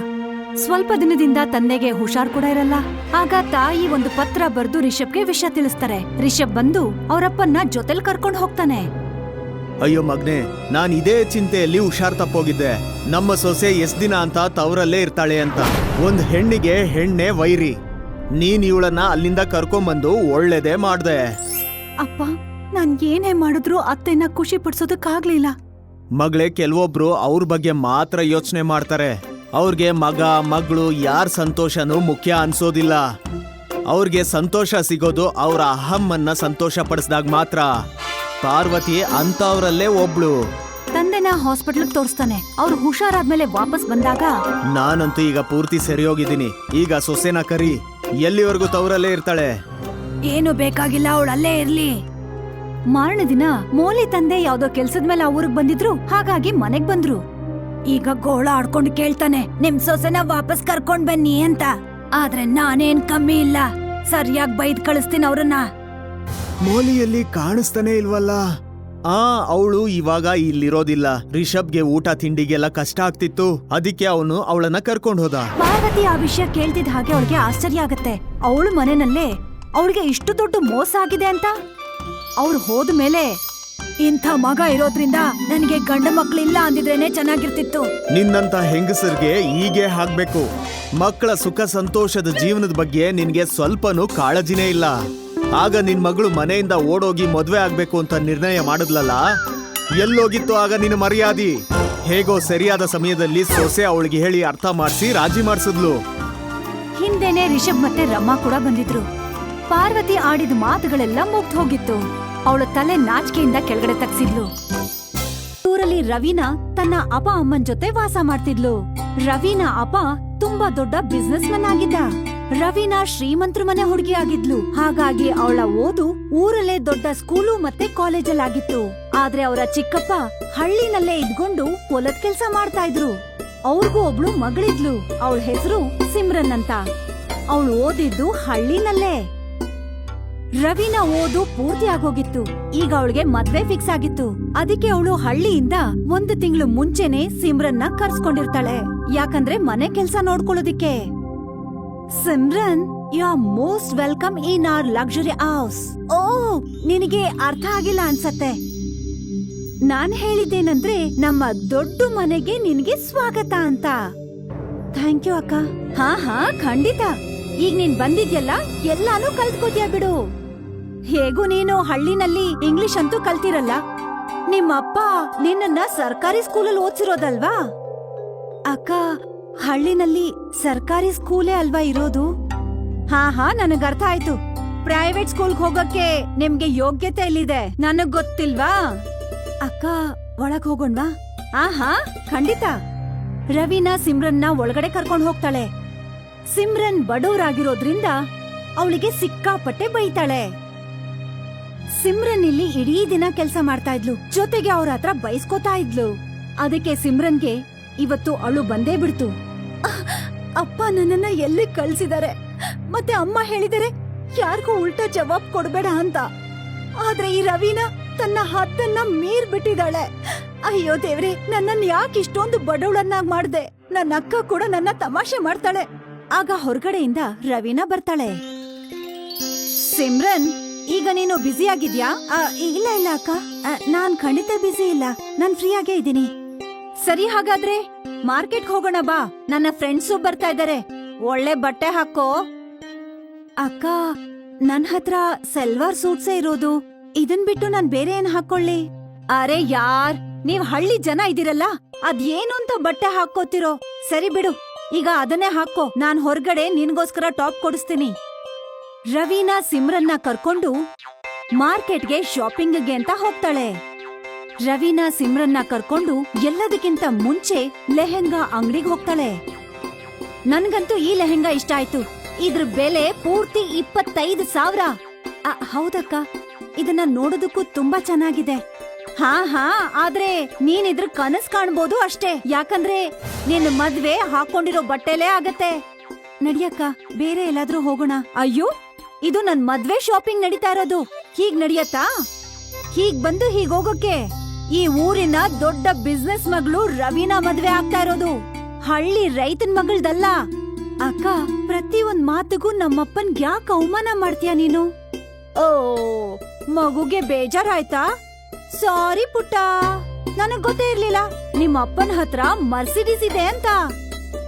ಸ್ವಲ್ಪ ದಿನದಿಂದ ತಂದೆಗೆ ಹುಷಾರ್ ಕೂಡ ಇರಲ್ಲ. ಆಗ ತಾಯಿ ಒಂದು ಪತ್ರ ಬರ್ದು ರಿಷಬ್ಗೆ ವಿಷಯ ತಿಳಿಸ್ತಾರೆ. ರಿಷಬ್ ಬಂದು ಅವರಪ್ಪನ್ನ ಜೊತೆಲ್ ಕರ್ಕೊಂಡ್ ಹೋಗ್ತಾನೆ. ಅಯ್ಯೋ ಮಗ್ನೆ, ನಾನ್ ಇದೇ ಚಿಂತೆಯಲ್ಲಿ ಹುಷಾರ್ ತಪ್ಪೋಗಿದ್ದೆ. ನಮ್ಮ ಸೊಸೆ ಎಷ್ಟ್ ದಿನ ಅಂತ ತವರಲ್ಲೇ ಇರ್ತಾಳೆ ಅಂತ. ಒಂದ್ ಹೆಣ್ಣಿಗೆ ಹೆಣ್ಣೆ ವೈರಿ. ನೀನ್ ಇವಳನ್ನ ಅಲ್ಲಿಂದ ಕರ್ಕೊಂಬಂದು ಒಳ್ಳೇದೇ ಮಾಡ್ದೆ. ಅಪ್ಪ, ನಾನ್ ಏನೇ ಮಾಡಿದ್ರು ಅತ್ತೆನ ಖುಷಿ ಪಡ್ಸೋದಕ್ಕಾಗ್ಲಿಲ್ಲ. ಮಗಳೇ, ಕೆಲವೊಬ್ರು ಅವ್ರ ಬಗ್ಗೆ ಮಾತ್ರ ಯೋಚನೆ ಮಾಡ್ತಾರೆ. ಅವ್ರಿಗೆ ಮಗ ಮಗಳು ಯಾರ ಸಂತೋಷನೂ ಮುಖ್ಯ ಅನ್ಸೋದಿಲ್ಲ. ಅವ್ರಿಗೆ ಸಂತೋಷ ಸಿಗೋದು ಅವ್ರ ಅಹಮ್ಮನ್ನ ಸಂತೋಷ ಪಡಿಸಿದಾಗ ಮಾತ್ರ. ಪಾರ್ವತಿ ಅಂತವ್ರಲ್ಲೇ ಒಬ್ಳು. ತಂದೆನ ಹಾಸ್ಪಿಟಲ್ ತೋರಿಸ್ತಾನೆ. ಅವ್ರು ಹುಷಾರಾದ್ಮೇಲೆ ವಾಪಸ್ ಬಂದಾಗ, ನಾನಂತೂ ಈಗ ಪೂರ್ತಿ ಸರಿ ಹೋಗಿದ್ದೀನಿ. ಈಗ ಸೊಸೆನ ಕರಿ, ಎಲ್ಲಿವರೆಗೂ ತವರಲ್ಲೇ ಇರ್ತಾಳೆ. ಏನು ಬೇಕಾಗಿಲ್ಲ, ಅವಳಲ್ಲೇ ಇರ್ಲಿ. ಮಾರನೇ ದಿನ ಮೋಲಿ ತಂದೆ ಯಾವ್ದೋ ಕೆಲ್ಸದ ಮೇಲೆ ಆ ಊರಿಗೆ ಬಂದಿದ್ರು. ಹಾಗಾಗಿ ಮನೆಗ್ ಬಂದ್ರು. ಈಗ ಗೋಳ ಆಡ್ಕೊಂಡು ಕೇಳ್ತಾನೆ, ನಿಮ್ ಸೊಸೆನ ವಾಪಸ್ ಕರ್ಕೊಂಡ್ ಬನ್ನಿ ಅಂತ. ಆದ್ರೆ ನಾನೇನ್ ಕಮ್ಮಿ ಇಲ್ಲ, ಸರಿಯಾಗಿ ಬೈದ್ ಕಳಿಸ್ತೀನಿ ಅವ್ರನ್ನ. ಮೋಲಿಯಲ್ಲಿ ಕಾಣಿಸ್ತಾನೆ ಇಲ್ವಲ್ಲ? ಅವಳು ಇವಾಗ ಇಲ್ಲಿರೋದಿಲ್ಲ. ರಿಷಬ್ಗೆ ಊಟ ತಿಂಡಿಗೆಲ್ಲ ಕಷ್ಟ ಆಗ್ತಿತ್ತು, ಅದಕ್ಕೆ ಅವನು ಅವಳನ್ನ ಕರ್ಕೊಂಡು ಹೋದ. ಪಾರ್ವತಿ ಆ ವಿಷಯ ಕೇಳ್ತಿದ್ ಹಾಗೆ ಅವಳಿಗೆ ಆಶ್ಚರ್ಯ ಆಗತ್ತೆ. ಅವಳು ಮನೆಯಲ್ಲೇ ಅವಳಿಗೆ ಇಷ್ಟು ದೊಡ್ಡ ಮೋಸ ಆಗಿದೆ ಅಂತ. ಅವ್ರು ಹೋದ್ಮೇಲೆ, ಇಂಥ ಮಗ ಇರೋದ್ರಿಂದ ನನ್ಗೆ ಗಂಡ ಮಕ್ಳಿಲ್ಲ ಅಂದಿದ್ರೇನೆ ಚೆನ್ನಾಗಿರ್ತಿತ್ತು. ನಿನ್ನಂತ ಹೆಂಗಸರ್ಗೆ ಹೀಗೆ ಆಗ್ಬೇಕು. ಮಕ್ಕಳ ಸುಖ ಸಂತೋಷದ ಜೀವನದ ಬಗ್ಗೆ ನಿನ್ಗೆ ಸ್ವಲ್ಪನೂ ಕಾಳಜಿನೇ ಇಲ್ಲ. ಆಗ ನಿನ್ ಮಗಳು ಮನೆಯಿಂದ ಓಡೋಗಿ ಮದ್ವೆ ಆಗ್ಬೇಕು ಅಂತ ನಿರ್ಣಯ ಮಾಡಿದ್ಲಲ್ಲ, ಎಲ್ಲೋಗಿತ್ತು ಆಗ ನಿನ್ನ ಮರ್ಯಾದಿ? ಹೇಗೋ ಸರಿಯಾದ ಸಮಯದಲ್ಲಿ ಸೊಸೆ ಅವಳಿಗೆ ಹೇಳಿ ಅರ್ಥ ಮಾಡಿಸಿ ರಾಜಿ ಮಾಡಿಸಿದ್ಲು. ಹಿಂದೆನೆ ರಿಷಬ್ ಮತ್ತೆ ರಮಾ ಕೂಡ ಬಂದಿದ್ರು. ಪಾರ್ವತಿ ಆಡಿದ ಮಾತುಗಳೆಲ್ಲ ಮುಗ್ದು ಹೋಗಿತ್ತು. ಅವಳ ತಲೆ ನಾಚಿಕೆಯಿಂದ ಕೆಳಗಡೆ ತಗ್ಸಿದ್ಲು. ಊರಲ್ಲಿ ರವೀನಾ ತನ್ನ ಅಪ್ಪ ಅಮ್ಮನ್ ಜೊತೆ ವಾಸ ಮಾಡ್ತಿದ್ಲು. ರವೀನಾ ಅಪ್ಪ ತುಂಬಾ ದೊಡ್ಡ ಬಿಸ್ನೆಸ್ ಮನ್ ಆಗಿದ್ದ. ರವೀನಾ ಶ್ರೀಮಂತ್ರ ಮನೆ ಹುಡುಗಿ ಆಗಿದ್ಲು. ಹಾಗಾಗಿ ಅವಳ ಓದು ಊರಲ್ಲೇ ದೊಡ್ಡ ಸ್ಕೂಲು ಮತ್ತೆ ಕಾಲೇಜಲ್ಲಿ ಆಗಿತ್ತು. ಆದ್ರೆ ಅವರ ಚಿಕ್ಕಪ್ಪ ಹಳ್ಳಿನಲ್ಲೇ ಇದ್ಕೊಂಡು ಹೊಲದ ಕೆಲ್ಸ ಮಾಡ್ತಾ ಇದ್ರು. ಅವ್ರಿಗೂ ಒಬ್ಳು ಮಗಳಿದ್ಲು. ಅವಳ ಹೆಸರು ಸಿಮ್ರನ್ ಅಂತ. ಅವಳು ಓದಿದ್ದು ಹಳ್ಳಿನಲ್ಲೇ. ರವೀನಾ ಓದು ಪೂರ್ತಿ ಆಗೋಗಿತ್ತು. ಈಗ ಅವಳಿಗೆ ಮದ್ವೆ ಫಿಕ್ಸ್ ಆಗಿತ್ತು. ಅದಕ್ಕೆ ಅವಳು ಹಳ್ಳಿಯಿಂದ 1 ತಿಂಗಳು ಮುಂಚೆನೆ ಸಿಮ್ರನ್ನ ಕರ್ಸ್ಕೊಂಡಿರ್ತಾಳೆ, ಯಾಕಂದ್ರೆ ಮನೆ ಕೆಲ್ಸ ನೋಡ್ಕೊಳ್ಳೋದಿಕ್ಕೆ. Simran, you are most welcome in our luxury house. ಓ, ನಿನಗೆ ಅರ್ಥ ಆಗಿಲ್ಲ ಅನ್ಸತ್ತೆ. ನಾನ್ ಹೇಳಿದ್ದೇನಂದ್ರೆ ನಮ್ಮ ದೊಡ್ಡ ಮನೆಗೆ ನಿನ್ಗೆ ಸ್ವಾಗತ ಅಂತ. ಥ್ಯಾಂಕ್ ಯು ಅಕ್ಕ. ಹಾ ಖಂಡಿತ. ಈಗ ನೀನ್ ಬಂದಿದ್ಯಲ್ಲ, ಎಲ್ಲಾನು ಕಲ್ತ್ಕೋತೀಯ ಬಿಡು. ಹೇಗೂ ನೀನು ಹಳ್ಳಿನಲ್ಲಿ ಇಂಗ್ಲಿಷ್ ಅಂತೂ ಕಲ್ತಿರಲ್ಲ. ನಿಮ್ಮಪ್ಪ ನಿನ್ನನ್ನ ಸರ್ಕಾರಿ ಸ್ಕೂಲಲ್ಲಿ ಓದ್ಸಿರೋದಲ್ವಾ? ಅಕ್ಕ, ಹಳ್ಳಿನಲ್ಲಿ ಸರ್ಕಾರಿ ಸ್ಕೂಲೇ ಅಲ್ವಾ ಇರೋದು? ಹಾ ನನಗ್ ಅರ್ಥ ಆಯ್ತು. ಪ್ರೈವೇಟ್ ಸ್ಕೂಲ್ಗೆ ಹೋಗಕ್ಕೆ ನಿಮ್ಗೆ ಯೋಗ್ಯತೆ ಎಲ್ಲಿದೆ ನನಗ್ ಗೊತ್ತಿಲ್ವಾ? ಅಕ್ಕ, ಒಳಗ್ ಹೋಗೋಣ್ವಾ? ಹಾ ಖಂಡಿತ. ರವೀನಾ ಸಿಮ್ರನ್ನ ಒಳಗಡೆ ಕರ್ಕೊಂಡ್ ಹೋಗ್ತಾಳೆ. ಸಿಮ್ರನ್ ಬಡವರಾಗಿರೋದ್ರಿಂದ ಅವಳಿಗೆ ಸಿಕ್ಕಾಪಟ್ಟೆ ಬೈತಾಳೆ. ಸಿಮ್ರನ್ ಇಲ್ಲಿ ಇಡೀ ದಿನ ಕೆಲ್ಸ ಮಾಡ್ತಾ ಇದ್ಲು, ಜೊತೆಗೆ ಅವ್ರ ಹತ್ರ ಬೈಸ್ಕೋತಾ ಇದ್ಲು. ಅದಕ್ಕೆ ಸಿಮ್ರನ್ಗೆ ಇವತ್ತು ಅಳು ಬಂದೇ ಬಿಡ್ತು. ಅಪ್ಪ ನನ್ನನ್ನ ಎಲ್ಲಿ ಕಳ್ಸಿದಾರೆ, ಮತ್ತೆ ಅಮ್ಮ ಹೇಳಿದರೆ ಯಾರಿಗೂ ಉಲ್ಟಾ ಜವಾಬ್ ಕೊಡ್ಬೇಡ ಅಂತ. ಆದ್ರೆ ಈ ರವೀನಾ ತನ್ನ ಹತ್ತನ್ನ ಮೀರ್ ಬಿಟ್ಟಿದ್ದಾಳೆ. ಅಯ್ಯೋ ದೇವ್ರೆ, ನನ್ನನ್ ಯಾಕೆ ಇಷ್ಟೊಂದು ಬಡವಳನ್ನಾಗ್ ಮಾಡ್ದೆ? ನನ್ನ ಅಕ್ಕ ಕೂಡ ನನ್ನ ತಮಾಷೆ ಮಾಡ್ತಾಳೆ. ಆಗ ಹೊರಗಡೆಯಿಂದ ರವೀನಾ ಬರ್ತಾಳೆ. ಸಿಮ್ರನ್, ಈಗ ನೀನು ಬ್ಯುಸಿ ಆಗಿದ್ಯಾ? ಇಲ್ಲ ಅಕ್ಕ, ನಾನ್ ಖಂಡಿತ ಬ್ಯುಸಿ ಇಲ್ಲ, ನಾನ್ ಫ್ರೀ ಆಗೇ ಇದ್ದೀನಿ. ಸರಿ, ಹಾಗಾದ್ರೆ ಮಾರ್ಕೆಟ್ ಹೋಗೋಣ ಬಾ. ನನ್ನ ಫ್ರೆಂಡ್ಸು ಬರ್ತಾ ಇದಾರೆ, ಒಳ್ಳೆ ಬಟ್ಟೆ ಹಾಕೋ. ಅಕ್ಕ, ನನ್ ಹತ್ರ ಸಲ್ವಾರ್ ಸೂಟ್ಸೇ ಇರೋದು, ಇದನ್ ಬಿಟ್ಟು ನಾನ್ ಬೇರೆ ಏನ್ ಹಾಕೊಳ್ಳಿ? ಅರೆ ಯಾರ್, ನೀವ್ ಹಳ್ಳಿ ಜನ ಇದಿರಲ್ಲ, ಅದೇನು ಅಂತ ಬಟ್ಟೆ ಹಾಕೋತಿರೋ. ಸರಿ ಬಿಡು, ಈಗ ಅದನ್ನೇ ಹಾಕೋ. ನಾನ್ ಹೊರಗಡೆ ನಿನ್ಗೋಸ್ಕರ ಟಾಪ್ ಕೊಡಿಸ್ತೀನಿ. ರವೀನಾ ಸಿಮ್ರನ್ನ ಕರ್ಕೊಂಡು ಮಾರ್ಕೆಟ್ಗೆ ಶಾಪಿಂಗ್ಗೆ ಅಂತ ಹೋಗ್ತಾಳೆ. ರವೀನಾ ಸಿಮ್ರನ್ನ ಕರ್ಕೊಂಡು ಎಲ್ಲದಕ್ಕಿಂತ ಮುಂಚೆ ಲೆಹೆಂಗಾ ಅಂಗಡಿಗೆ ಹೋಗ್ತಾಳೆ. ನನ್ಗಂತೂ ಈ ಲೆಹೆಂಗಾ ಇಷ್ಟ ಆಯ್ತು. ಇದ್ರ ಬೆಲೆ ಪೂರ್ತಿ 25,000. ಹೌದಕ್ಕ, ಇದನ್ನ ನೋಡೋದಕ್ಕೂ ತುಂಬಾ ಚೆನ್ನಾಗಿದೆ. ಹಾ ಆದ್ರೆ ನೀನ್ ಇದ್ರ ಕನಸ್ ಕಾಣ್ಬೋದು ಅಷ್ಟೇ, ಯಾಕಂದ್ರೆ ನಿನ್ ಮದ್ವೆ ಹಾಕೊಂಡಿರೋ ಬಟ್ಟೆಲೇ ಆಗತ್ತೆ. ನಡಿಯಕ್ಕ, ಬೇರೆ ಎಲ್ಲಾದ್ರೂ ಹೋಗೋಣ. ಅಯ್ಯೋ, ಇದು ನನ್ ಮದ್ವೆ ಶಾಪಿಂಗ್ ನಡೀತಾ ಇರೋದು, ಹೀಗ್ ನಡಿಯತ್ತಾ? ಹೀಗ್ ಬಂದು ಹೀಗ್ ಹೋಗೋಕೆ? ಈ ಊರಿನ ದೊಡ್ಡ ಬಿಸ್ನೆಸ್ ಮಗಳು ರವೀನಾ ಮದ್ವೆ ಆಗ್ತಾ ಇರೋದು, ಹಳ್ಳಿ ರೈತನ್ ಮಗಳದಲ್ಲ. ಅಕ್ಕ, ಪ್ರತಿ ಒಂದ್ ಮಾತಿಗೂ ನಮ್ಮಪ್ಪನ್ ಯಾಕೆ ಅವಮಾನ ಮಾಡ್ತೀಯ ನೀನು? ಓ, ಮಗುಗೆ ಬೇಜಾರಾಯ್ತಾ? ಸಾರಿ ಪುಟ್ಟ, ನನಗ್ ಗೊತ್ತೇ ಇರ್ಲಿಲ್ಲ ನಿಮ್ಮ ಅಪ್ಪನ ಹತ್ರ ಮರ್ಸಿಡೀಸ್ ಇದೆ ಅಂತ.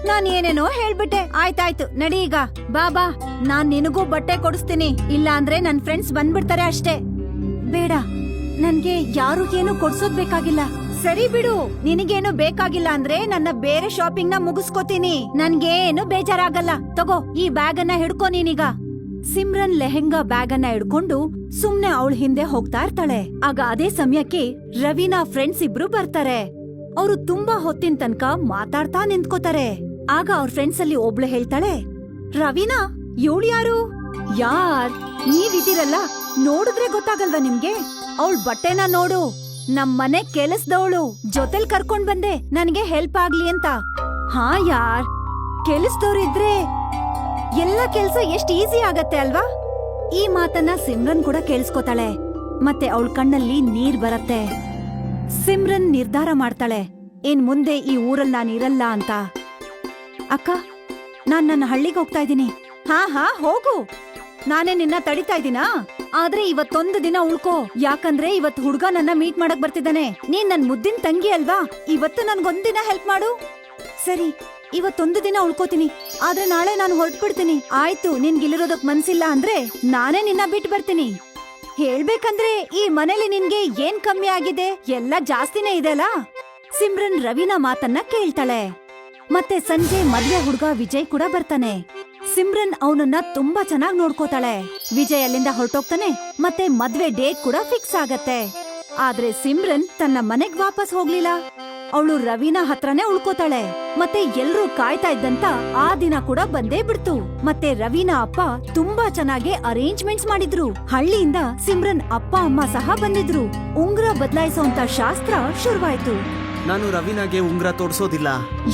ನಾನ್ ಏನೇನೋ ಹೇಳ್ಬಿಟ್ಟೆ. ಆಯ್ತಾಯ್ತು, ನಡಿ ಈಗ. ಬಾ, ನಾನ್ ನಿನಗೂ ಬಟ್ಟೆ ಕೊಡಿಸ್ತೀನಿ, ಇಲ್ಲ ಅಂದ್ರೆ ನನ್ ಫ್ರೆಂಡ್ಸ್ ಬಂದ್ಬಿಡ್ತಾರೆ ಅಷ್ಟೇ. ಬೇಡ, ನನ್ಗೆ ಯಾರು ಏನು ಕೊಡ್ಸೋದ್ ಬೇಕಾಗಿಲ್ಲ. ಸರಿ ಬಿಡು, ನಿನಗೇನು ಬೇಕಾಗಿಲ್ಲ ಅಂದ್ರೆ ನನ್ನ ಬೇರೆ ಶಾಪಿಂಗ್ ನ ಮುಗಿಸ್ಕೋತೀನಿ, ನನ್ಗೇನು ಬೇಜಾರಾಗಲ್ಲ. ತಗೋ, ಈ ಬ್ಯಾಗ್ ಅನ್ನ ಹಿಡ್ಕೊ ನೀನೀಗ. ಸಿಮ್ರನ್ ಲೆಹೆಂಗಾ ಬ್ಯಾಗ್ ಅನ್ನ ಹಿಡ್ಕೊಂಡು ಸುಮ್ನೆ ಅವಳ ಹಿಂದೆ ಹೋಗ್ತಾ ಇರ್ತಾಳೆ. ಆಗ ಅದೇ ಸಮಯಕ್ಕೆ ರವೀನಾ ಫ್ರೆಂಡ್ಸ್ ಇಬ್ರು ಬರ್ತಾರೆ. ಅವರು ತುಂಬಾ ಹೊತ್ತಿನ ತನಕ ಮಾತಾಡ್ತಾ ನಿಂತ್ಕೋತಾರೆ. ಆಗ ಅವ್ರ ಫ್ರೆಂಡ್ಸ್ ಅಲ್ಲಿ ಒಬ್ಳು ಹೇಳ್ತಾಳೆ, ರವೀನಾ, ಇವಳು ಯಾರು? ಯಾರ್ ನೀವಿದ್ದೀರಲ್ಲ, ನೋಡಿದ್ರೆ ಗೊತ್ತಾಗಲ್ವಾ ನಿಮ್ಗೆ? ಅವಳ ಬಟ್ಟೆನ ನೋಡು, ನಮ್ಮನೆ ಕೆಲಸದವಳು, ಜೊತೆಲ್ ಕರ್ಕೊಂಡ್ ಬಂದೆ ನನ್ಗೆ ಹೆಲ್ಪ್ ಆಗ್ಲಿ ಅಂತ. ಹಾ ಯಾರ್, ಕೆಲಸದವ್ರಿದ್ರೆ ಎಲ್ಲ ಕೆಲ್ಸ ಎಷ್ಟ್ ಈಸಿ ಆಗತ್ತೆ ಅಲ್ವಾ? ಈ ಮಾತನ್ನ ಸಿಮ್ರನ್ ಕೂಡ ಕೇಳಿಸ್ಕೊತಾಳೆ. ಮತ್ತೆ ಅವಳ ಕಣ್ಣಲ್ಲಿ ನೀರ್ ಬರತ್ತೆ. ಸಿಮ್ರನ್ ನಿರ್ಧಾರ ಮಾಡ್ತಾಳೆ, ಇನ್ ಮುಂದೆ ಈ ಊರಲ್ಲಿ ನಾನಿರಲ್ಲ ಅಂತ. ಅಕ್ಕ, ನಾನ್ ನನ್ನ ಹಳ್ಳಿಗೆ ಹೋಗ್ತಾ ಇದ್ದೀನಿ. ಹಾ ಹೋಗು, ನಾನೇ ನಿನ್ನ ತಡಿತಾ ಇದ್ದೀನಾ? ಆದ್ರೆ ಇವತ್ತೊಂದು ದಿನ ಉಳ್ಕೋ, ಯಾಕಂದ್ರೆ ಇವತ್ ಹುಡ್ಗ ನನ್ನ ಮೀಟ್ ಮಾಡಕ್ ಬರ್ತಿದ್ದಾನೆ. ನೀನ್ ನನ್ ಮುದ್ದಿನ ತಂಗಿ ಅಲ್ವಾ, ಇವತ್ತು ನನ್ಗೊಂದಿನ ಹೆಲ್ಪ್ ಮಾಡು. ಸರಿ, ಇವತ್ತೊಂದು ದಿನ ಉಳ್ಕೋತೀನಿ, ಆದ್ರೆ ನಾಳೆ ನಾನು ಹೊರಟ್ಬಿಡ್ತೀನಿ. ಆಯ್ತು, ನಿನ್ಗಿಲ್ಲಿರೋದಕ್ ಮನ್ಸಿಲ್ಲ ಅಂದ್ರೆ ನಾನೇ ನಿನ್ನ ಬಿಟ್ಟು ಬರ್ತೀನಿ. ಹೇಳ್ಬೇಕಂದ್ರೆ ಈ ಮನೇಲಿ ನಿನ್ಗೆ ಏನ್ ಕಮ್ಮಿ ಆಗಿದೆ? ಎಲ್ಲ ಜಾಸ್ತಿನೇ ಇದೆಲ್ಲ. ಸಿಮ್ರನ್ ರವೀನಾ ಮಾತನ್ನ ಕೇಳ್ತಾಳೆ. ಮತ್ತೆ ಸಂಜೆ ಮದ್ವೆ ಹುಡ್ಗ ವಿಜಯ್ ಕೂಡ ಬರ್ತಾನೆ. ಸಿಮ್ರನ್ ಅವನನ್ನ ತುಂಬಾ ಚೆನ್ನಾಗ್ ನೋಡ್ಕೋತಾಳೆ. ವಿಜಯ್ ಅಲ್ಲಿಂದ ಹೊರಟೋಗ್ತಾನೆ, ಮತ್ತೆ ಮದ್ವೆ ಡೇಟ್ ಕೂಡ ಫಿಕ್ಸ್ ಆಗತ್ತೆ. ಆದ್ರೆ ಸಿಮ್ರನ್ ತನ್ನ ಮನೆಗ್ ವಾಪಸ್ ಹೋಗ್ಲಿಲ್ಲ. ಅವಳು ರವೀನಾ ಹತ್ರನೇ ಉಳ್ಕೋತಾಳೆ. ಮತ್ತೆ ಎಲ್ರೂ ಕಾಯ್ತಾ ಇದ್ದಂತ ಆ ದಿನ ಕೂಡ ಬಂದೇ ಬಿಡ್ತು. ಮತ್ತೆ ರವೀನಾ ಅಪ್ಪ ತುಂಬಾ ಚೆನ್ನಾಗಿ ಅರೇಂಜ್ಮೆಂಟ್ಸ್ ಮಾಡಿದ್ರು. ಹಳ್ಳಿಯಿಂದ ಸಿಮ್ರನ್ ಅಪ್ಪ ಅಮ್ಮ ಸಹ ಬಂದಿದ್ರು. ಉಂಗ್ರ ಬದಲಾಯಿಸೋಂತ ಶಾಸ್ತ್ರ ಶುರುವಾಯ್ತು. ನಾನು ರವೀನಾಗೆ ಉಂಗ್ರ ತೋರ್ಸೋದಿಲ್ಲ.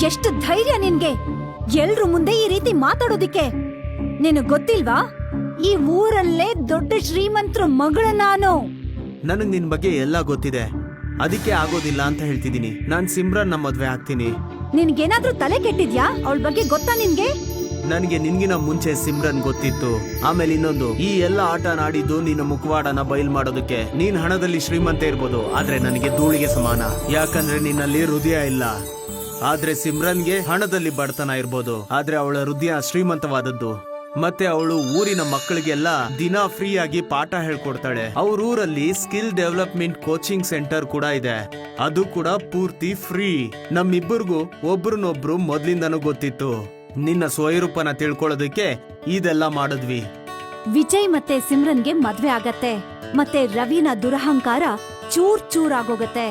ಎಷ್ಟು ಧೈರ್ಯ ನಿನ್ಗೆ ಎಲ್ರು ಮುಂದೆ ಈ ರೀತಿ ಮಾತಾಡೋದಿಕ್ಕೆ? ನಿನಗ್ ಗೊತ್ತಿಲ್ವಾ, ಈ ಊರಲ್ಲೇ ದೊಡ್ಡ ಶ್ರೀಮಂತರ ಮಗಳ ನಾನು. ನನಗ್ ನಿನ್ ಬಗ್ಗೆ ಎಲ್ಲ ಗೊತ್ತಿದೆ, ಅದಕ್ಕೆ ಆಗೋದಿಲ್ಲ ಅಂತ ಹೇಳ್ತಿದೀನಿ. ನಾನ್ ಸಿಮ್ರನ್ ನಮ್ಮ ಮದ್ವೆ ಆಗ್ತೀನಿ. ನಿನ್ಗೇನಾದ್ರೂ ತಲೆ ಕೆಟ್ಟಿದ್ಯಾ? ಅವಳ ಬಗ್ಗೆ ಗೊತ್ತಾ ನಿನ್ಗೆ? ನನ್ಗೆ ನಿನ್ಗಿನ ಮುಂಚೆ ಸಿಮ್ರನ್ ಗೊತ್ತಿತ್ತು. ಆಮೇಲೆ ಇನ್ನೊಂದು, ಈ ಎಲ್ಲ ಆಟ ನಾಡಿದ್ದು ನಿನ್ನ ಮುಖವಾಡನ ಬಯಲ್ ಮಾಡೋದಕ್ಕೆ. ನೀನ್ ಹಣದಲ್ಲಿ ಶ್ರೀಮಂತ ಇರ್ಬೋದು, ಆದ್ರೆ ನನಗೆ ಧೂಳಿಗೆ ಸಮಾನ, ಯಾಕಂದ್ರೆ ನಿನ್ನಲ್ಲಿ ಹೃದಯ ಇಲ್ಲ. ಆದ್ರೆ ಸಿಮ್ರನ್ಗೆ ಹಣದಲ್ಲಿ ಬಡತನ ಇರ್ಬೋದು, ಆದ್ರೆ ಅವಳ ಹೃದಯ ಶ್ರೀಮಂತವಾದದ್ದು. ಮತ್ತೆ ಅವಳು ಊರಿನ ಮಕ್ಕಳಿಗೆಲ್ಲ ದಿನ ಫ್ರೀ ಆಗಿ ಪಾಠ ಹೇಳ್ಕೊಡ್ತಾಳೆ. ಅವ್ರ ಊರಲ್ಲಿ ಸ್ಕಿಲ್ ಡೆವಲಪ್ಮೆಂಟ್ ಕೋಚಿಂಗ್ ಸೆಂಟರ್ ಕೂಡ ಇದೆ, ಅದು ಕೂಡ ಪೂರ್ತಿ ಫ್ರೀ. ನಮ್ಮಿಬ್ಬರಿಗೂ ಒಬ್ರನ್ನೊಬ್ರು ಮೊದ್ಲಿಂದನೂ ಗೊತ್ತಿತ್ತು. ನಿನ್ನ ಸ್ವಯರೂಪನ ತಿಳ್ಕೊಳ್ಳೋದಕ್ಕೆ ಇದೆಲ್ಲ ಮಾಡಿದ್ವಿ. ವಿಜಯ್ ಮತ್ತೆ ಸಿಮ್ರನ್ಗೆ ಮದ್ವೆ ಆಗತ್ತೆ. ಮತ್ತೆ ರವಿನ ದುರಹಂಕಾರ ಚೂರ್ ಚೂರ್ ಆಗೋಗತ್ತೆ.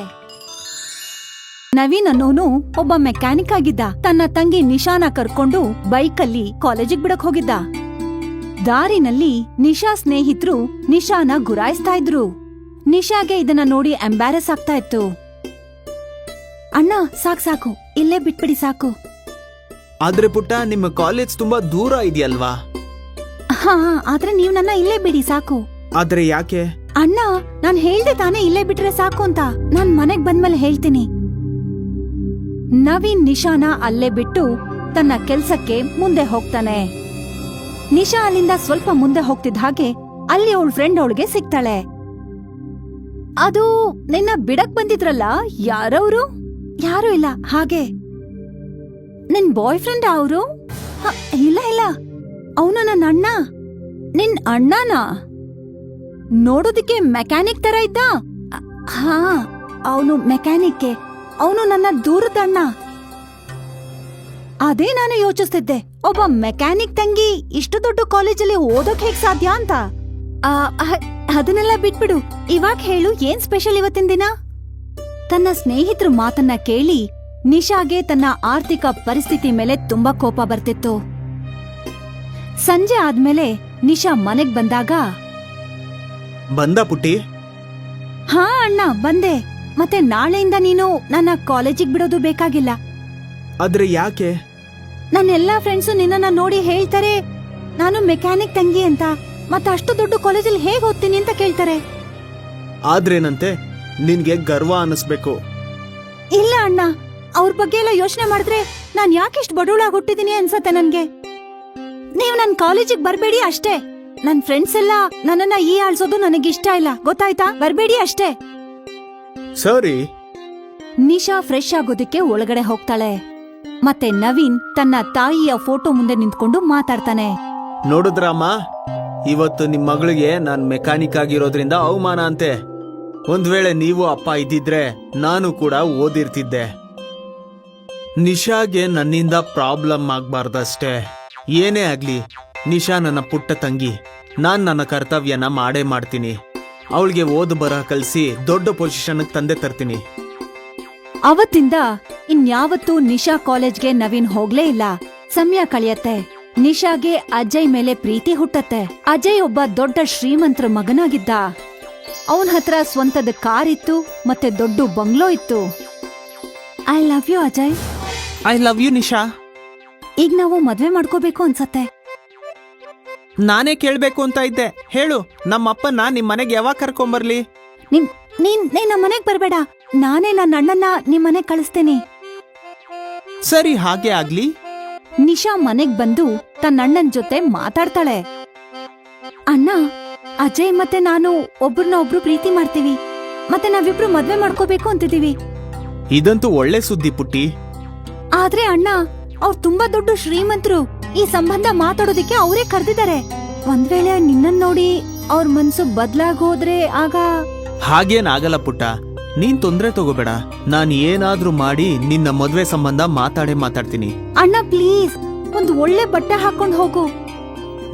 ನವೀನ್ ಅನ್ನೋನು ಒಬ್ಬ ಮೆಕ್ಯಾನಿಕ್ ಆಗಿದ್ದ. ತನ್ನ ತಂಗಿ ನಿಶಾನ ಕರ್ಕೊಂಡು ಬೈಕಲ್ಲಿ ಕಾಲೇಜಿಗೆ ಬಿಡಕ್ ಹೋಗಿದ್ದ. ದಾರಿನಲ್ಲಿ ನಿಶಾ ಸ್ನೇಹಿತರು ನಿಶಾನ ಗುರಾಯಿಸ್ತಾ ಇದ್ರು. ನಿಶಾಗೆ ಇದನ್ನ ನೋಡಿ ಎಂಬ್ಯಾರೆಸ್ ಆಗ್ತಾ ಇತ್ತು. ಅಣ್ಣ ಸಾಕು ಇಲ್ಲೇ ಬಿಟ್ಬಿಡಿ ಸಾಕು. ಆದ್ರೆ ಪುಟ್ಟ, ನಿಮ್ಮ ಕಾಲೇಜ್ ತುಂಬಾ ದೂರ ಇದೆಯಲ್ವಾ? ಹಾ, ಆದ್ರೆ ನೀವ್ ನನ್ನ ಇಲ್ಲೇ ಬಿಡಿ ಸಾಕು. ಆದ್ರೆ ಯಾಕೆ? ಅಣ್ಣ, ನಾನ್ ಹೇಳ್ದೆ ತಾನೇ ಇಲ್ಲೇ ಬಿಟ್ರೆ ಸಾಕು ಅಂತ. ನಾನ್ ಮನೆಗ್ ಬಂದ್ಮೇಲೆ ಹೇಳ್ತೀನಿ. ನವೀನ್ ನಿಶಾನ ಅಲ್ಲೇ ಬಿಟ್ಟು ತನ್ನ ಕೆಲ್ಸಕ್ಕೆ ಮುಂದೆ ಹೋಗ್ತಾನೆ. ನಿಶಾ ಅಲ್ಲಿಂದ ಸ್ವಲ್ಪ ಮುಂದೆ ಹೋಗ್ತಿದ್ದ ಹಾಗೆ ಅಲ್ಲಿ ಅವಳ ಫ್ರೆಂಡ್ ಅವಳಿಗೆ ಸಿಗ್ತಾಳೆ. ಅದು ನಿನ್ನ ಬಿಡಕ್ ಬಂದಿದ್ರಲ್ಲ, ಯಾರವ್ರು? ಯಾರು ಇಲ್ಲ. ಹಾಗೆ ನಿನ್ ಬಾಯ್ ಫ್ರೆಂಡ್ ಅವರು? ಇಲ್ಲ, ಅವನು ನನ್ನ ಅಣ್ಣ. ನಿನ್ ಅಣ್ಣನಾ? ನೋಡೋದಿಕ್ಕೆ ಮೆಕ್ಯಾನಿಕ್ ತರ ಇದ್ದ? ಹಾ, ಅವನು ಮೆಕ್ಯಾನಿಕ್. ಅವನು ನನ್ನ ದೂರದ ಅಣ್ಣ. ಅದೇ ನಾನು ಯೋಚಿಸ್ತಿದ್ದೆ, ಒಬ್ಬ ಮೆಕ್ಯಾನಿಕ್ ತಂಗಿ ಇಷ್ಟು ದೊಡ್ಡ ಕಾಲೇಜಲ್ಲಿ ಓದೋಕ್ ಹೇಗ್ ಸಾಧ್ಯ ಅಂತ. ಅದನ್ನೆಲ್ಲ ಬಿಟ್ಬಿಡು, ಇವಾಗ ಹೇಳು, ಏನ್ ಸ್ಪೆಷಲ್ ಇವತ್ತಿನ ದಿನ? ತನ್ನ ಸ್ನೇಹಿತರ ಮಾತನ್ನ ಕೇಳಿ ನಿಶಾಗೆ ತನ್ನ ಆರ್ಥಿಕ ಪರಿಸ್ಥಿತಿ ಮೇಲೆ ತುಂಬಾ ಕೋಪ ಬರ್ತಿತ್ತು. ಸಂಜೆ ಆದ್ಮೇಲೆ ನಿಶಾ ಮನೆಗ್ ಬಂದಾಗ, ಬಂದ ಪುಟ್ಟಿ? ಹಾ ಅಣ್ಣ, ಬಂದೆ. ಮತ್ತೆ ನಾಳೆಯಿಂದ ನೀನು ನನ್ನ ಕಾಲೇಜಿಗೆ ಬಿಡೋದು ಬೇಕಾಗಿಲ್ಲ. ಆದ್ರೆ ಯಾಕೆ? ನನ್ನ ಎಲ್ಲಾ ಫ್ರೆಂಡ್ಸು ನಿನ್ನನ್ನ ನೋಡಿ ಹೇಳ್ತಾರೆ ನಾನು ಮೆಕ್ಯಾನಿಕ್ ತಂಗಿ ಅಂತ. ಮತ್ತೆ ಅಷ್ಟು ದೊಡ್ಡ ಕಾಲೇಜಲ್ಲಿ ಹೇಗ್ ಓದ್ತೀನಿ ಅಂತ ಕೇಳ್ತಾರೆ. ಆದ್ರೇನಂತೆ, ನಿನ್ಗೆ ಗರ್ವ ಅನಿಸ್ಬೇಕು. ಇಲ್ಲ ಅಣ್ಣ, ಅವ್ರ ಬಗ್ಗೆ ಎಲ್ಲ ಯೋಚನೆ ಮಾಡಿದ್ರೆ ನಾನ್ ಯಾಕೆಷ್ಟು ಬಡವಳಾಗಿ ಹುಟ್ಟಿದೀನಿ ಅನ್ಸತ್ತೆ ನನ್ಗೆ. ನೀವು ನನ್ ಕಾಲೇಜಿಗೆ ಬರ್ಬೇಡಿ ಅಷ್ಟೇ. ನನ್ ಫ್ರೆಂಡ್ಸ್ ಎಲ್ಲ ನನ್ನನ್ನ ಆಳ್ಸೋದು ನನಗಿಷ್ಟ ಇಲ್ಲ, ಗೊತ್ತಾಯ್ತಾ? ಬರ್ಬೇಡಿ ಅಷ್ಟೇ. ಸರಿ. ನಿಶಾ ಫ್ರೆಶ್ ಆಗೋದಕ್ಕೆ ಒಳಗಡೆ ಹೋಗ್ತಾಳೆ. ಮತ್ತೆ ನವೀನ್ ತನ್ನ ತಾಯಿಯ ಫೋಟೋ ಮುಂದೆ ನಿಂತ್ಕೊಂಡು ಮಾತಾಡ್ತಾನೆ. ನೋಡಿದ್ರಮ್ಮ, ಇವತ್ತು ನಿಮ್ ಮಗಳಿಗೆ ನಾನ್ ಮೆಕ್ಯಾನಿಕ್ ಆಗಿರೋದ್ರಿಂದ ಅವಮಾನ ಅಂತೆ. ಒಂದ್ ವೇಳೆ ನೀವು ಅಪ್ಪ ಇದ್ದಿದ್ರೆ ನಾನು ಕೂಡ ಓದಿರ್ತಿದ್ದೆ. ನಿಶಾಗೆ ನನ್ನಿಂದ ಪ್ರಾಬ್ಲಮ್ ಆಗ್ಬಾರ್ದಷ್ಟೇ. ಏನೇ ಆಗ್ಲಿ, ನಿಶಾ ನನ್ನ ಪುಟ್ಟ ತಂಗಿ. ನಾನ್ ನನ್ನ ಕರ್ತವ್ಯನ ಮಾಡೇ ಮಾಡ್ತೀನಿ. ಅವಳಿಗೆ ಓದು ಬರಹ ಕಲಿಸಿ ದೊಡ್ಡ ಪೊಸಿಷನ್ ತಂದೆ ತರ್ತೀನಿ. ಅವತ್ತಿಂದ ಇನ್ಯಾವತ್ತೂ ನಿಶಾ ಕಾಲೇಜ್ಗೆ ನವೀನ್ ಹೋಗ್ಲೇ ಇಲ್ಲ. ಸಮಯ ಕಳೆಯತ್ತೆ. ನಿಶಾಗೆ ಅಜಯ್ ಮೇಲೆ ಪ್ರೀತಿ ಹುಟ್ಟತ್ತೆ. ಅಜಯ್ ಒಬ್ಬ ದೊಡ್ಡ ಶ್ರೀಮಂತರ ಮಗನಾಗಿದ್ದ. ಅವನ ಹತ್ರ ಸ್ವಂತದ ಕಾರ್ ಇತ್ತು, ಮತ್ತೆ ದೊಡ್ಡ ಬಂಗ್ಲೋ ಇತ್ತು. I love you Ajay. I love you Nisha. ಈಗ ನಾವು ಮದ್ವೆ ಮಾಡ್ಕೋಬೇಕು ಅನ್ಸತ್ತೆ. ನಾನೇ ಕೇಳ್ಬೇಕು ಅಂತ ಇದ್ದೆ. ಹೇಳು, ನಮ್ಮಪ್ಪನ ನಿಮ್ ಮನೆಗೆ ಯಾವಾಗ ಕರ್ಕೊಂಬರ್ಲಿ? ನೀನ್ ನಮ್ಮ ಮನೆಗ್ ಬರ್ಬೇಡ. ನಾನೇ ನನ್ನ ಅಣ್ಣನ್ನ ನಿಮ್ ಮನೆಗ್ ಕಳಿಸ್ತೇನೆ. ಸರಿ, ಹಾಗೆ ಆಗ್ಲಿ. ನಿಶಾ ಮನೆಗ್ ಬಂದು ತನ್ನ ಅಣ್ಣನ್ ಜೊತೆ ಮಾತಾಡ್ತಾಳೆ. ಅಣ್ಣ, ಅಜಯ್ ಮತ್ತೆ ನಾನು ಒಬ್ರನ್ನ ಪ್ರೀತಿ ಮಾಡ್ತೀವಿ. ಮತ್ತೆ ನಾವಿಬ್ರು ಮದ್ವೆ ಮಾಡ್ಕೋಬೇಕು ಅಂತಿದೀವಿ. ಇದಂತೂ ಒಳ್ಳೆ ಸುದ್ದಿ ಪುಟ್ಟಿ. ಆದ್ರೆ ಅಣ್ಣ, ಅವ್ರು ತುಂಬಾ ದೊಡ್ಡ ಶ್ರೀಮಂತರು. ಈ ಸಂಬಂಧ ಮಾತಾಡೋದಿಕ್ಕೆ ಅವರೇ ಕರೆದಿದ್ದಾರೆ. ಒಂದ್ ವೇಳೆ ನಿನ್ನನ್ ನೋಡಿ ಅವ್ರ ಮನ್ಸು ಬದ್ಲಾಗೋದ್ರೆ ಆಗ? ಹಾಗೇನಾಗಲ್ಲ ಪುಟ್ಟ, ನೀನ್ ತೊಂದ್ರೆ ತಗೋಬೇಡ. ನಾನ್ ಏನಾದ್ರೂ ಮಾಡಿ ನಿನ್ನ ಮದ್ವೆ ಸಂಬಂಧ ಮಾತಾಡ್ತೀನಿ. ಅಣ್ಣ ಪ್ಲೀಸ್, ಒಂದ್ ಒಳ್ಳೆ ಬಟ್ಟೆ ಹಾಕೊಂಡ್ ಹೋಗು.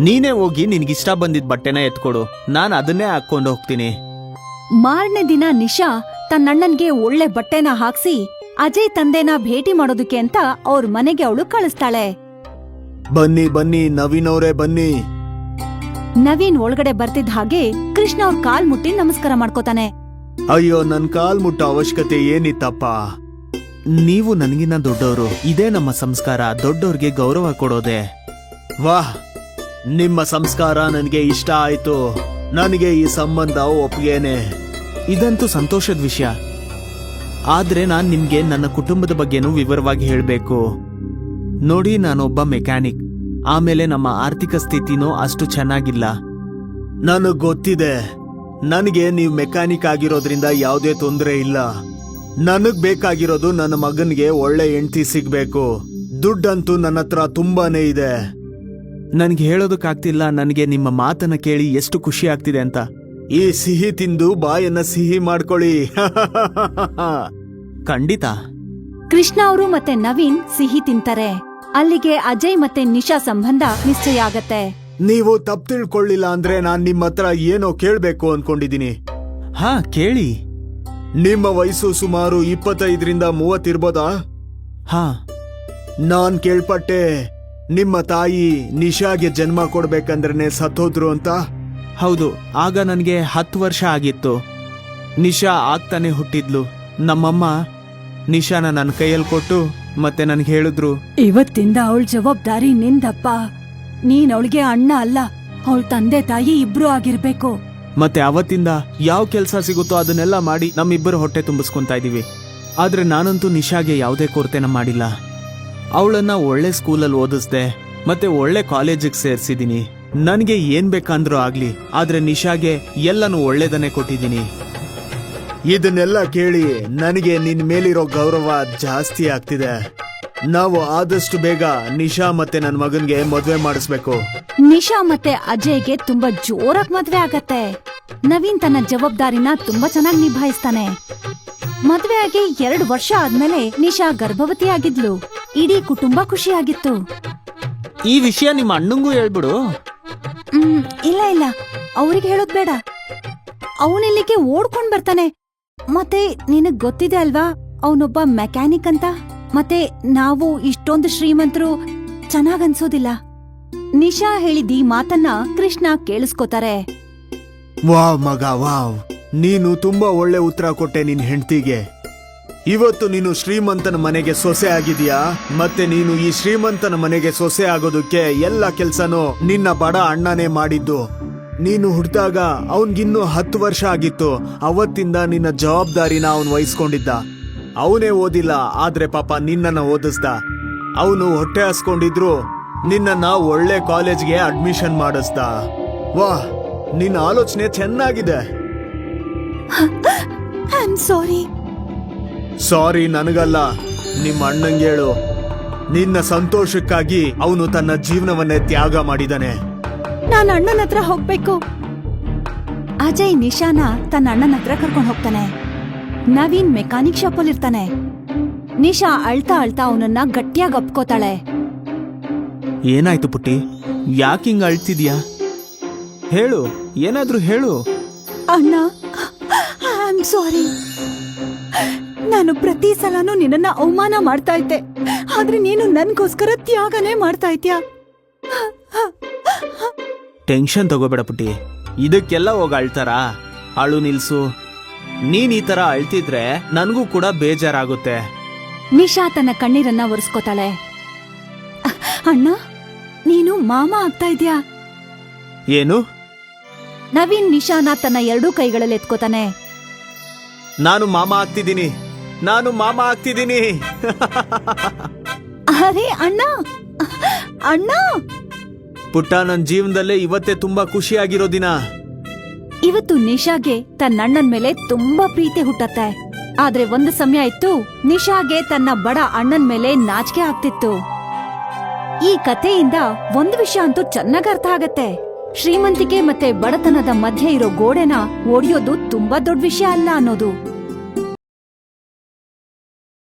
ನೀನೇ ಹೋಗಿ ನಿನ್ಗಿಷ್ಟ ಬಂದಿದ್ ಬಟ್ಟೆನ ಎತ್ಕೊಡು, ನಾನ್ ಅದನ್ನೇ ಹಾಕೊಂಡು ಹೋಗ್ತೀನಿ. ಮಾರನೇ ದಿನ ನಿಶಾ ತನ್ನಣ್ಣನ್ಗೆ ಒಳ್ಳೆ ಬಟ್ಟೆನ ಹಾಕ್ಸಿ ಅಜಯ್ ತಂದೆನ ಭೇಟಿ ಮಾಡೋದಕ್ಕೆ ಅಂತ ಅವ್ರ ಮನೆಗೆ ಅವಳು ಕಳಿಸ್ತಾಳೆ. ಬನ್ನಿ ನವೀನ್ ಅವರೇ ಬನ್ನಿ. ನವೀನ್ ಒಳಗಡೆ ಬರ್ತಿದ್ದ ಹಾಗೆ ಕೃಷ್ಣ ಅವ್ರ ಕಾಲ್ ಮುಟ್ಟಿ ನಮಸ್ಕಾರ ಮಾಡ್ಕೋತಾನೆ. ಅಯ್ಯೋ, ನನ್ ಕಾಲ್ ಮುಟ್ಟೋ ಅವಶ್ಯಕತೆ ಏನಿತ್ತಪ್ಪ. ನೀವು ನನಗಿನ್ನ ದೊಡ್ಡವರು, ಇದೇ ನಮ್ಮ ಸಂಸ್ಕಾರ. ದೊಡ್ಡವ್ರಿಗೆ ಗೌರವ ಕೊಡೋದೆ. ವಾಹ್, ನಿಮ್ಮ ಸಂಸ್ಕಾರ ನನಗೆ ಇಷ್ಟ ಆಯ್ತು. ನನಗೆ ಈ ಸಂಬಂಧ ಒಪ್ಪಿಗೆನೆ. ಇದಂತೂ ಸಂತೋಷದ ವಿಷಯ. ಆದ್ರೆ ನಾನ್ ನಿಮ್ಗೆ ನನ್ನ ಕುಟುಂಬದ ಬಗ್ಗೆನೂ ವಿವರವಾಗಿ ಹೇಳ್ಬೇಕು. ನೋಡಿ, ನಾನೊಬ್ಬ ಮೆಕ್ಯಾನಿಕ್. ಆಮೇಲೆ ನಮ್ಮ ಆರ್ಥಿಕ ಸ್ಥಿತಿನೂ ಅಷ್ಟು ಚೆನ್ನಾಗಿಲ್ಲ. ನನಗ್ ಗೊತ್ತಿದೆ. ನನಗೆ ನೀವು ಮೆಕ್ಯಾನಿಕ್ ಆಗಿರೋದ್ರಿಂದ ಯಾವುದೇ ತೊಂದರೆ ಇಲ್ಲ. ನನಗ್ ಬೇಕಾಗಿರೋದು ನನ್ನ ಮಗನ್ಗೆ ಒಳ್ಳೆ ಹೆಂಡತಿ ಸಿಗ್ಬೇಕು. ದುಡ್ಡಂತೂ ನನ್ನ ಹತ್ರ ತುಂಬಾನೇ ಇದೆ. ನನ್ಗೆ ಹೇಳೋದಕ್ಕಾಗ್ತಿಲ್ಲ ನನಗೆ ನಿಮ್ಮ ಮಾತನ್ನ ಕೇಳಿ ಎಷ್ಟು ಖುಷಿ ಆಗ್ತಿದೆ ಅಂತ. ಈ ಸಿಹಿ ತಿಂದು ಬಾಯನ್ನ ಸಿಹಿ ಮಾಡ್ಕೊಳ್ಳಿ. ಖಂಡಿತ. ಕೃಷ್ಣ ಅವರು ಮತ್ತೆ ನವೀನ್ ಸಿಹಿ ತಿಂತಾರೆ. ಅಲ್ಲಿಗೆ ಅಜಯ್ ಮತ್ತೆ ನಿಶಾ ಸಂಬಂಧ ನಿಶ್ಚಯ ಆಗತ್ತೆ. ನೀವು ತಪ್ಪು ತಿಳ್ಕೊಳ್ಳಿಲ್ಲ ಅಂದ್ರೆ ನಾನ್ ನಿಮ್ಮ ಹತ್ರ ಏನೋ ಕೇಳ್ಬೇಕು ಅನ್ಕೊಂಡಿದೀನಿ. ಹಾ ಕೇಳಿ. ನಿಮ್ಮ ವಯಸ್ಸು ಸುಮಾರು 25ರಿಂದ 30 ಇರ್ಬೋದಾ? ಹಾ. ನಾನ್ ಕೇಳ್ಪಟ್ಟೆ ನಿಮ್ಮ ತಾಯಿ ನಿಶಾಗೆ ಜನ್ಮ ಕೊಡ್ಬೇಕಂದ್ರೆ ಸತ್ತೋದ್ರು ಅಂತ. ಹೌದು, ಆಗ ನನ್ಗೆ 10 ವರ್ಷ ಆಗಿತ್ತು. ನಿಶಾ ಆಗ್ತಾನೆ ಹುಟ್ಟಿದ್ಲು. ನಮ್ಮಮ್ಮ ನಿಶಾನ ನನ್ನ ಕೈಯಲ್ಲಿ ಕೊಟ್ಟು ಮತ್ತೆ ನನ್ಗೆ ಹೇಳಿದ್ರು, ಇವತ್ತಿಂದ ಅವಳ ಜವಾಬ್ದಾರಿ ನಿಂದಪ್ಪ. ನೀನ್ ಅವಳಿಗೆ ಅಣ್ಣ ಅಲ್ಲ, ಅವಳ ತಂದೆ ತಾಯಿ ಇಬ್ರು ಆಗಿರ್ಬೇಕು. ಮತ್ತೆ ಅವತ್ತಿಂದ ಯಾವ ಕೆಲ್ಸ ಸಿಗುತ್ತೋ ಅದನ್ನೆಲ್ಲ ಮಾಡಿ ನಮ್ಮಿಬ್ಬರು ಹೊಟ್ಟೆ ತುಂಬಿಸ್ಕೊಂತಾ ಇದೀವಿ. ಆದ್ರೆ ನಾನಂತೂ ನಿಶಾಗೆ ಯಾವುದೇ ಕೊರತೆನ ಮಾಡಿಲ್ಲ. ಅವಳನ್ನ ಒಳ್ಳೆ ಸ್ಕೂಲಲ್ಲಿ ಓದಿಸ್ದೆ, ಮತ್ತೆ ಒಳ್ಳೆ ಕಾಲೇಜಿಗೆ ಸೇರ್ಸಿದೀನಿ. ನನ್ಗೆ ಏನ್ ಬೇಕಂದ್ರೂ ಆಗ್ಲಿ, ಆದ್ರೆ ನಿಶಾಗೆ ಎಲ್ಲನೂ ಒಳ್ಳೇದನ್ನೇ ಕೊಟ್ಟಿದ್ದೀನಿ. ಇದನ್ನೆಲ್ಲ ಕೇಳಿ ನನಗೆ ನಿನ್ ಮೇಲಿರೋ ಗೌರವ ಜಾಸ್ತಿ ಆಗ್ತಿದೆ. ನಾವು ಆದಷ್ಟು ಬೇಗ ನಿಶಾ ಮತ್ತೆ ನನ್ ಮಗನ್ಗೆ ಮದ್ವೆ ಮಾಡಿಸ್ಬೇಕು. ನಿಶಾ ಮತ್ತೆ ಅಜಯ್ಗೆ ತುಂಬಾ ಜೋರಾಗಿ ಮದ್ವೆ ಆಗತ್ತೆ. ನವೀನ್ ತನ್ನ ಜವಾಬ್ದಾರಿನ ತುಂಬಾ ಚೆನ್ನಾಗಿ ನಿಭಾಯಿಸ್ತಾನೆ. ಮದ್ವೆ ಆಗಿ 2 ವರ್ಷ ಆದ್ಮೇಲೆ ನಿಶಾ ಗರ್ಭವತಿ ಆಗಿದ್ಲು. ಇಡೀ ಕುಟುಂಬ ಖುಷಿಯಾಗಿತ್ತು. ಈ ವಿಷಯ ನಿಮ್ಮ ಅಣ್ಣಂಗೂ ಹೇಳ್ಬಿಡು. ಇಲ್ಲ ಇಲ್ಲ, ಅವ್ರಿಗೆ ಹೇಳೋದ್ ಬೇಡ. ಅವನಿಲ್ಲಿಗೆ ಓಡ್ಕೊಂಡ್ ಬರ್ತಾನೆ. ಮತ್ತೆ ನಿನಗ್ ಗೊತ್ತಿದೆ ಅಲ್ವಾ, ಅವನೊಬ್ಬ ಮೆಕ್ಯಾನಿಕ್ ಅಂತ. ಮತ್ತೆ ನಾವು ಇಷ್ಟೊಂದು ಶ್ರೀಮಂತರು ಚೆನ್ನಾಗನ್ಸೋದಿಲ್ಲ. ನಿಶಾ ಹೇಳಿದ ಈ ಮಾತನ್ನ ಕೃಷ್ಣ ಕೇಳಿಸ್ಕೋತಾರೆ. ವಾವ್ ಮಗ ವಾವ್, ನೀನು ತುಂಬಾ ಒಳ್ಳೆ ಉತ್ತರ ಕೊಟ್ಟೆ ನಿನ್ ಹೆಂಡತಿಗೆ. ಇವತ್ತು ನೀನು ಶ್ರೀಮಂತನ ಮನೆಗೆ ಸೊಸೆ ಆಗಿದೀಯಾ. ಮತ್ತೆ ನೀನು ಈ ಶ್ರೀಮಂತನ ಮನೆಗೆ ಸೊಸೆ ಆಗೋದಕ್ಕೆ ಎಲ್ಲ ಕೆಲ್ಸನೂ ನಿನ್ನ ಬಡ ಅಣ್ಣನೇ ಮಾಡಿದ್ದು. ನೀನು ಹುಟ್ಟಿದಾಗ ಅವನ್ಗಿನ್ನೂ 10 ವರ್ಷ ಆಗಿತ್ತು. ಅವತ್ತಿಂದ ನಿನ್ನ ಜವಾಬ್ದಾರಿನ ಅವನ್ ವಹಿಸ್ಕೊಂಡಿದ್ದ. ಅವನೇ ಓದಿಲ್ಲ, ಆದ್ರೆ ಪಾಪ ನಿನ್ನನ್ನ ಓದಿಸ್ದ. ಅವನು ಹೊಟ್ಟೆ ಹಸ್ಕೊಂಡಿದ್ರು ನಿನ್ನನ್ನ ಒಳ್ಳೆ ಕಾಲೇಜ್ಗೆ ಅಡ್ಮಿಷನ್ ಮಾಡಿಸ್ದ. ವಾಹ್, ನಿನ್ನ ಆಲೋಚನೆ ಚೆನ್ನಾಗಿದೆ. ಸಾರಿ ನನಗಲ್ಲ, ನಿಮ್ಮ ಅಣ್ಣಂಗೆ ಹೇಳು. ನಿನ್ನ ಸಂತೋಷಕ್ಕಾಗಿ ಅವನು ತನ್ನ ಜೀವನವನ್ನೇ ತ್ಯಾಗ ಮಾಡಿದಾನೆ. ನಾನು ಅಣ್ಣನ ಹತ್ರ ಹೋಗ್ಬೇಕು. ಅಜಯ್ ನಿಶಾನ ತನ್ನ ಅಣ್ಣನ ಹತ್ರ ಕರ್ಕೊಂಡು ಹೋಗ್ತಾನೆ. ನವೀನ್ ಮೆಕ್ಯಾನಿಕ್ ಶಾಪಲ್ಲಿ ಇರ್ತಾನೆ. ನಿಶಾ ಅಳ್ತಾ ಅಳ್ತಾ ಅವನನ್ನ ಗಟ್ಟಿಯಾಗಿ ಅಪ್ಕೋತಾಳೆ. ಏನಾಯ್ತು ಪುಟ್ಟಿ, ಯಾಕಿಂಗ್ ಅಳ್ತಿದ್ಯಾ? ಹೇಳು, ಏನಾದ್ರೂ ಹೇಳು. ಅಣ್ಣ, ಐ ಆಮ್ ಸಾರಿ. ನಾನು ಪ್ರತಿ ಸಲನೂ ನಿನ್ನನ್ನ ಅವಮಾನ ಮಾಡ್ತಾ ಇದ್ದೆ, ಆದ್ರೆ ನೀನು ನನ್ಗೋಸ್ಕರ ತ್ಯಾಗನೇ ಮಾಡ್ತಾ ಇದ್ಯಾ. ಟೆನ್ಷನ್ ತಗೋಬೇಡ ಪುಟ್ಟಿ, ಇದಕ್ಕೆಲ್ಲ ಹೋಗಿ ಅಳ್ತಾರಾ? ಅಳು ನಿಲ್ಸು. ನೀನ್ ಈ ತರ ಅಳ್ತಿದ್ರೆ ನನ್ಗೂ ಕೂಡ ಬೇಜಾರಾಗುತ್ತೆ. ನಿಶಾ ತನ್ನ ಕಣ್ಣೀರನ್ನ ಒರೆಸ್ಕೋತಾಳೆ. ಅಣ್ಣ, ನೀನು ಮಾಮ ಆಗ್ತಾ ಇದ್ಯಾ. ಏನು? ನವೀನ್ ನಿಶಾನ ತನ್ನ 2 ಕೈಗಳಲ್ಲಿ ಎತ್ಕೋತಾನೆ. ನಾನು ಮಾಮ ಆಗ್ತಿದ್ದೀನಿ, ನಾನು ಮಾಮ ಆಗ್ತಿದ್ದೀನಿ. ಅರೆ ಅಣ್ಣ, ಅಣ್ಣ. ಪುಟ್ಟ, ನನ್ನ ಜೀವನದಲ್ಲೇ ಇವತ್ತೇ ತುಂಬಾ ಖುಷಿಯಾಗಿರೋ ದಿನ. ಇವತ್ತು ನಿಶಾಗೆ ತನ್ನ ಅಣ್ಣನ ಮೇಲೆ ತುಂಬಾ ಪ್ರೀತಿ ಹುಟ್ಟತ್ತೆ. ಆದ್ರೆ ಒಂದು ಸಮಯ ಇತ್ತು, ನಿಶಾಗೆ ತನ್ನ ಬಡ ಅಣ್ಣನ ಮೇಲೆ ನಾಚಿಕೆ ಆಗ್ತಿತ್ತು. ಈ ಕಥೆಯಿಂದ ಒಂದು ವಿಷಯ ಅಂತೂ ಚೆನ್ನಾಗಿ ಅರ್ಥ ಆಗತ್ತೆ. ಶ್ರೀಮಂತಿಕೆ ಮತ್ತೆ ಬಡತನದ ಮಧ್ಯೆ ಇರೋ ಗೋಡೆನ ಒಡೆಯೋದು ತುಂಬಾ ದೊಡ್ಡ ವಿಷಯ ಅಲ್ಲ ಅನ್ನೋದು.